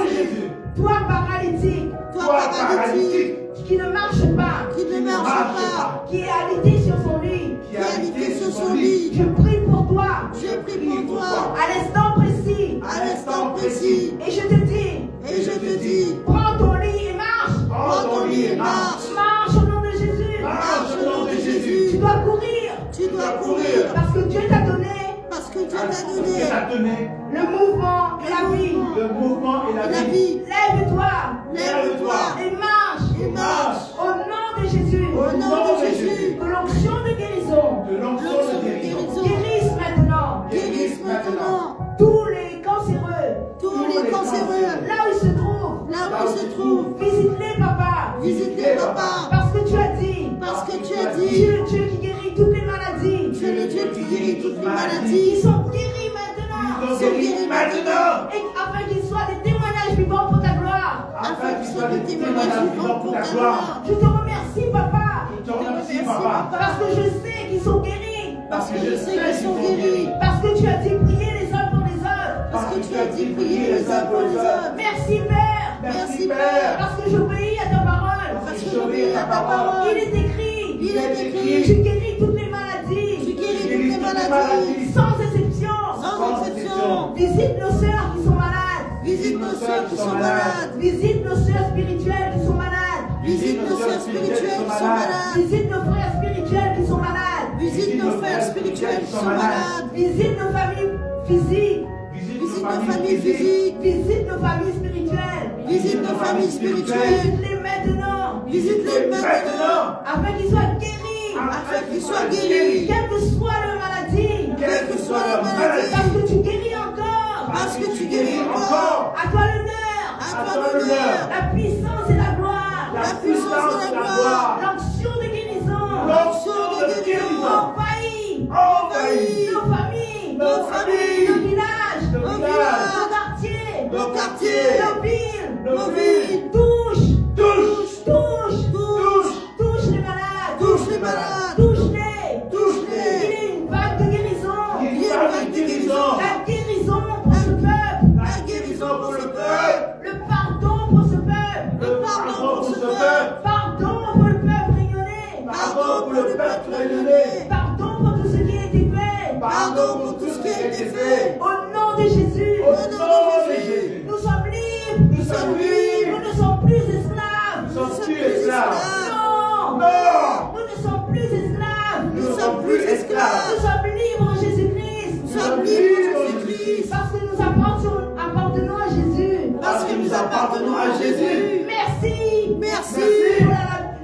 de Jésus. toi paralytique, toi Toi, paralytique, paralytique, qui ne marche pas, qui ne marche pas, qui est alité sur son lit, qui a habité sur son lit, lit, je prie pour toi, je prie pour toi, à l'instant précis, à l'instant précis, et je te dis, et je te dis, prends ton lit et marche. prends ton lit et marche. Marche au nom de Jésus. Marche au nom de Tu Jésus. dois courir, tu dois courir, parce que Dieu t'a donné parce que Dieu t'a Parce que donné t'a donné le mouvement et la vie. le mouvement et la la vie. vie, Lève-toi lève-toi, et marche et marche, au nom de Jésus. au nom de Jésus, Que l'onction de guérison De l'onction de guérison. guérisse maintenant guérisse maintenant tous les cancéreux. tous les cancéreux, Là où ils se trouvent, là où ils se trouvent, visite-les, papa. visite-les, papa, Parce que tu as dit, parce que tu as tu es dit, le Dieu qui guérit toutes les maladies. tu es le Dieu qui guérit toutes les Ils maladies, sont guéris maintenant. Ils sont guéris maintenant. Et afin qu'ils soient des témoignages vivants pour ta gloire. Afin qu'ils soient des témoignages vivants pour ta gloire. Je te remercie, papa. Je te remercie, papa. Parce que je sais qu'ils sont guéris. parce que je sais qu'ils sont guéris, Parce que tu as dit prier les uns pour les autres. parce que tu as dit prier les uns pour les autres. Merci, Père. Merci, Père. Parce que j'obéis à ta parole. Parce que j'obéis à ta Il parole, est écrit. il est Tu écrit, guéris toutes les tu maladies. guéris toutes les maladies, Sans exception. sans exception. Visite nos sœurs qui sont malades. Visite nos sœurs qui sont malades, Visite nos sœurs spirituelles qui sont malades. Visite nos sœurs spirituelles qui sont malades. Visite nos frères spirituels qui sont malades. Visite nos frères spirituels qui sont malades. Visite nos familles physiques. Visite nos familles physiques. Visite nos familles spirituelles. Visite nos familles spirituelles. Visite-les maintenant. Visite-les maintenant. Afin qu'ils soient guéris. Afin qu'ils soient guéris. Quelle que soit leur maladie. Quelle que soit leur maladie. Parce que tu guéris encore. Parce que tu guéris encore. À toi l'honneur. À toi l'honneur. La puissance et la gloire. La puissance et la gloire. L'onction de guérison. L'onction de guérison. Envahit. Envahit. Nos familles. Nos familles. Nos villages. Nos villages. Nos quartiers. Nos quartiers. Nos villes. Nos villes. Touche. Touche. Touche. Touche. Touche les malades. Touche les malades. Touche-les. Touche-les. Il y a une vague de guérison. Il y a une vague de guérison. La guérison pour ce peuple. La guérison pour le peuple. Le pardon pour ce peuple. Le pardon pour ce peuple. Pardon pour le peuple rayonné. Pardon pour le peuple rayonné. Pardon pour tout ce qui a été fait. Pardon pour tout ce qui a été fait. Au nom de Jésus. Au nom de Jésus. Nous sommes libres. Nous sommes libres. Nous ne sommes plus esclaves. Nous sommes plus esclaves. Non. Non. Nous ne sommes plus esclaves. Nous sommes plus esclaves. Nous sommes libres en Jésus-Christ. Nous sommes libres en Jésus-Christ. Parce que nous appartenons à Jésus. Parce que nous appartenons à Jésus. Merci. Merci. Pour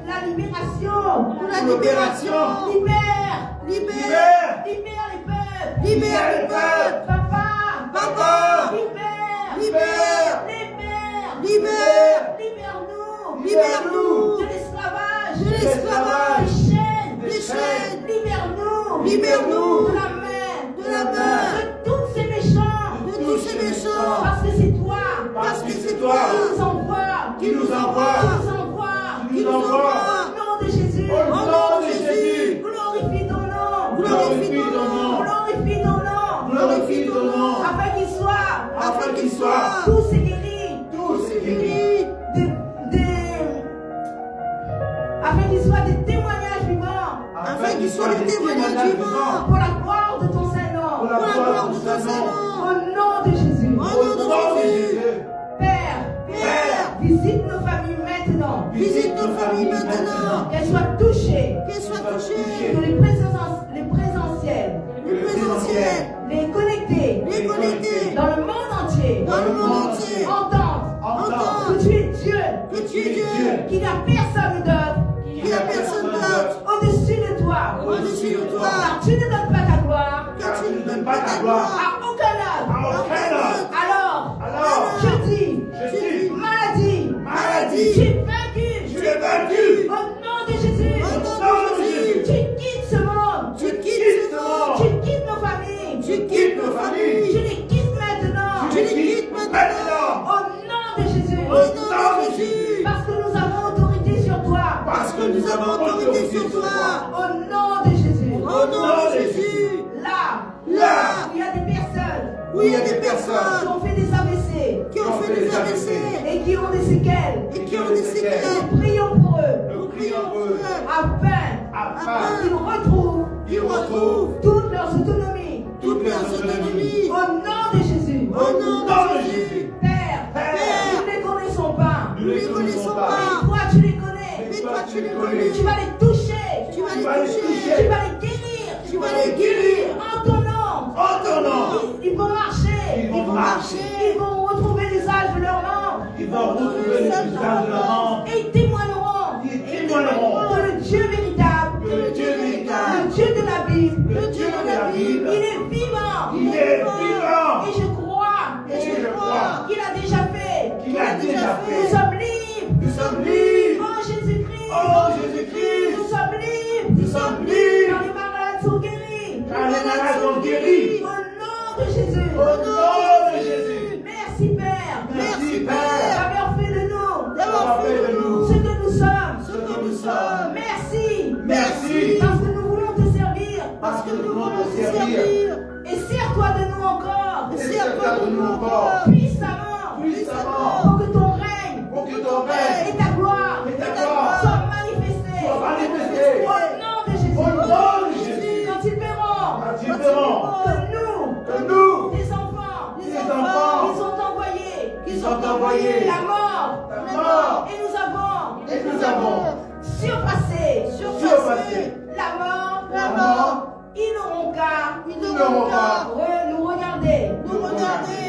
la libération. Pour la libération. Libère. Libère. Libère les peuples. Libère le peuple. Papa. Papa. Libère. Libère. Libère. Libère. Libère-nous. Libère-nous. De l'esclavage. De l'esclavage. Des chaînes. Des chaînes. Libère-nous. Libère-nous. De la main. De la main. De tous ces méchants. De tous ces méchants. Parce que c'est toi. Parce que c'est toi Qui nous envoie. qui nous envoie. Qui nous envoie. Au nom de Jésus. Au nom de Jésus. Glorifie ton nom. Glorifie ton nom. Glorifie ton nom. Glorifie ton nom. Afin qu'il soit. Afin qu'il soit Tous est guéri. tous guéris. Afin qu'il soit des témoignages vivants. Afin qu'il soit des témoignages vivants. Pour la gloire de ton Saint-Nom. Pour la gloire de ton Saint-Nom. Au nom de Jésus. Au nom de Jésus. Père. Père. Visite nos familles maintenant. Visite nos familles maintenant. Qu'elles soient touchées. Qu'elles soient touchées. Que les présentiels. Les présentiels. Les connectés. Les connectés. Dans le monde entier. Dans le monde entier. Entendent. Entendent. Que tu es Dieu. Que tu es Dieu. Qu'il n'y a personne d'autre. Qu'il n'y a personne d'autre. Au-dessus de toi. Au-dessus de toi. Car tu ne donnes pas ta gloire. Car tu ne donnes pas ta gloire. À aucun homme. À aucun homme. Alors, je dis, maladie, Maladie. tu es vaincu. Tu es vaincu. Au nom de Jésus. Au nom de Jésus. Tu quittes ce monde. Tu quittes ce monde. Tu quittes nos familles. Tu quittes nos familles. Tu les quittes maintenant. Tu les quittes maintenant. Au nom de Jésus. Au nom de Jésus. Parce que nous avons autorité sur toi. Parce que nous avons autorité sur toi. Au nom de Jésus. Au nom de Jésus. Là Là où il y a des personnes où il y a des qui personnes ont fait des AVC qui ont fait des AVC et qui ont des séquelles, et qui ont des séquelles, nous prions pour eux nous prions pour eux afin qu'ils retrouvent qu'ils retrouvent toutes leurs autonomies. toute leur autonomie. Au nom de Jésus. Au nom de Jésus. Père, Père, nous ne les connaissons pas. nous ne les connaissons Mais pas. toi, tu les connais. Mais toi, tu les connais. Tu vas les toucher. Tu vas les Tu toucher. vas les guérir. Tu vas les guérir. En ton nom. En ton nom. Ils vont marcher. Ils vont marcher. Ils vont retrouver l'usage de leurs membres. Ils vont retrouver le visage de leur nom. Et ils témoigneront. Ils témoigneront Que le Dieu véritable. que le Dieu véritable, Le Dieu de la Bible. le Dieu de la Bible, Il est vivant. il est vivant. Et je crois. Et je crois Qu'il a déjà fait. qu'il a déjà Nous fait. sommes libres. Nous sommes libres. Oh Jésus-Christ. Oh Jésus-Christ. Nous sommes libres. Nous sommes libres. Car les malades sont guéris. Car les malades sont guéris. Au nom de Jésus. Au nom de Jésus. Merci Père. Merci Père D'avoir fait de nous. d'avoir fait de nous Ce que nous sommes. ce que nous sommes. Merci. Merci. Parce que nous voulons te servir. Parce que nous voulons te servir. Et sers-toi de nous encore. Et sers-toi de nous encore. Puissamment. Puissamment. Pour que ton règne Pour que ton règne et ta gloire et ta gloire soient manifestés. soient manifestés. Au nom de Jésus. Au nom de Jésus. Quand ils verront Quand ils verront que que nous, les enfants, les enfants, ils sont envoyés. qui sont envoyés La mort. la mort, Et nous avons et nous avons verront pas. nous regarder.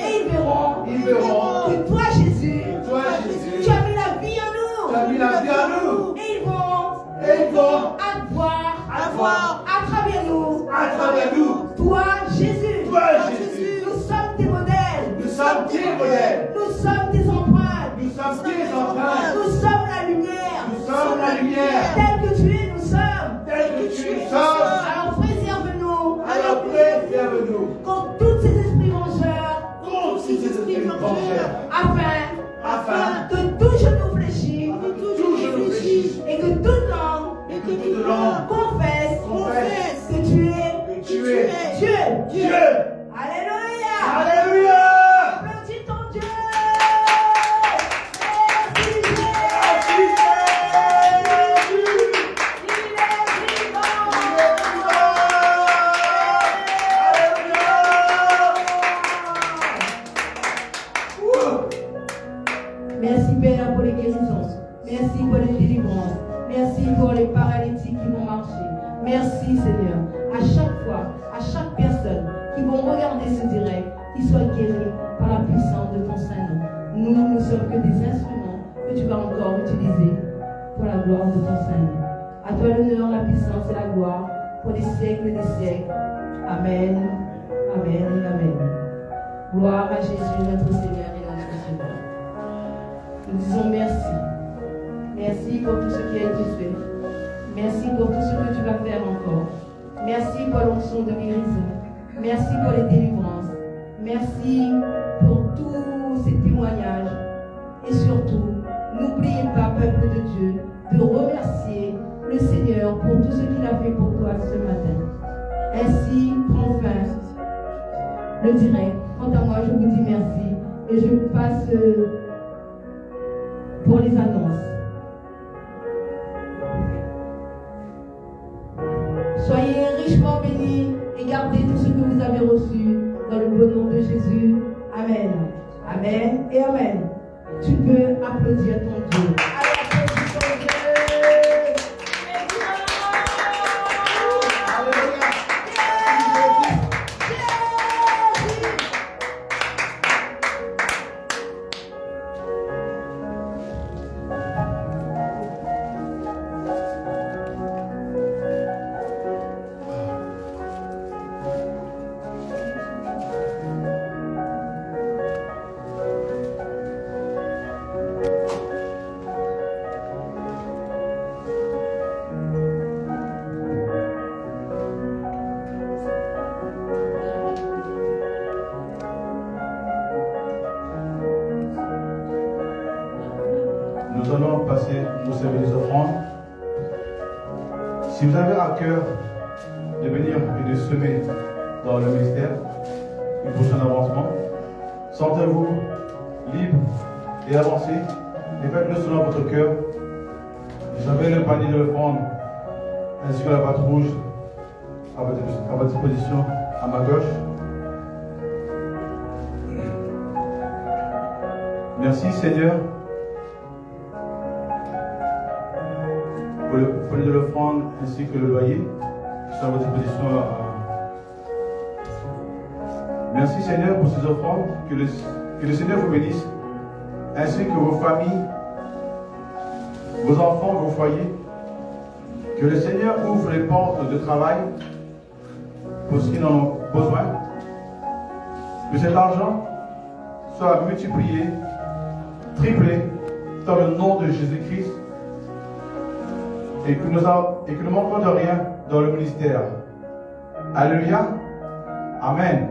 Et ils verront que toi, Jésus, Toi, Jésus, tu as mis la vie en nous. tu as mis la vie à nous. Et ils vont Et ils vont voir à travers nous. à travers nous. Toi, Jésus. Toi, Jésus, Nous sommes tes modèles. nous sommes tes modèles. Nous sommes tes empreintes. Nous sommes tes empreintes. Nous sommes la lumière. Nous sommes la lumière. Tel que tu es, nous sommes. Tel que tu es, sommes. Alors préserve-nous. Alors préserve-nous. Contre tous ces esprits vengeurs. Contre ces esprits vengeurs. Afin que tout genou fléchisse. Tout genou fléchisse. Et que toute langue confesse que tu es Dieu. Dieu. Alléluia. Alléluia. Applaudis ton Dieu. Merci Père pour les guérisons. Merci pour les délivrances. Merci pour les paralytiques qui vont marcher. Merci Seigneur. À chaque fois, à chaque personne qui vont regarder ce direct, qu'ils soient guéris par la puissance de ton Saint-Nom. Nous ne sommes que des instruments que tu vas encore utiliser pour la gloire de ton Saint-Nom. À toi l'honneur, la puissance et la gloire pour des siècles et des siècles. Amen. Amen et amen. Gloire à Jésus, notre Seigneur et notre Sauveur. Nous disons merci. Merci pour tout ce qui a été fait. Merci pour tout ce que tu vas faire encore. Merci pour l'onction de guérison. Merci pour les délivrances. Merci pour tous ces témoignages. Et surtout, n'oubliez pas, peuple de Dieu, de remercier le Seigneur pour tout ce qu'il a fait pour toi ce matin. Ainsi prend fin le direct. Quant à moi, je vous dis merci et je passe pour les annonces. Soyez richement bénis et gardez tout ce que vous avez reçu dans le beau nom de Jésus. Amen. Amen et amen. Tu peux applaudir ton Dieu. Allez, applaudis ton Dieu. Nous allons passer au service des offrandes. Si vous avez à cœur de venir et de semer dans le ministère, une prochaine avancement, sentez-vous libre et avancez et faites-le selon votre cœur. Vous avez le panier de l'offrande ainsi que la boîte rouge à votre disposition à ma gauche. Merci Seigneur pour le panier de l'offrande ainsi que le loyer qui sont à votre disposition. Merci Seigneur pour ces offrandes, que le Seigneur vous bénisse, ainsi que vos familles, vos enfants, vos foyers. Que le Seigneur ouvre les portes de travail pour ceux qui en ont besoin. Que cet argent soit multiplié, triplé dans le nom de Jésus-Christ et que nous ne manquons de rien dans le ministère. Alléluia. Amen.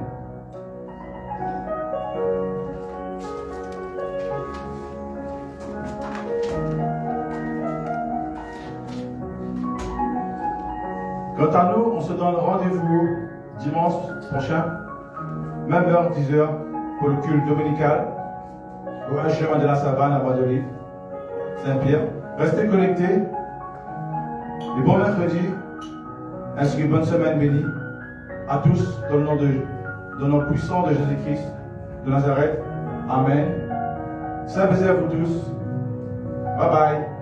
Quant à nous, on se donne rendez-vous dimanche prochain, même heure, 10h, pour le culte dominical, au chemin de la Savane à Bois-d'Olive, Saint-Pierre. Restez connectés. Et bon mercredi, ainsi qu'une bonne semaine bénie à tous dans le nom puissant de Jésus-Christ de Nazareth. Amen. Saint baiser à vous tous. Bye bye.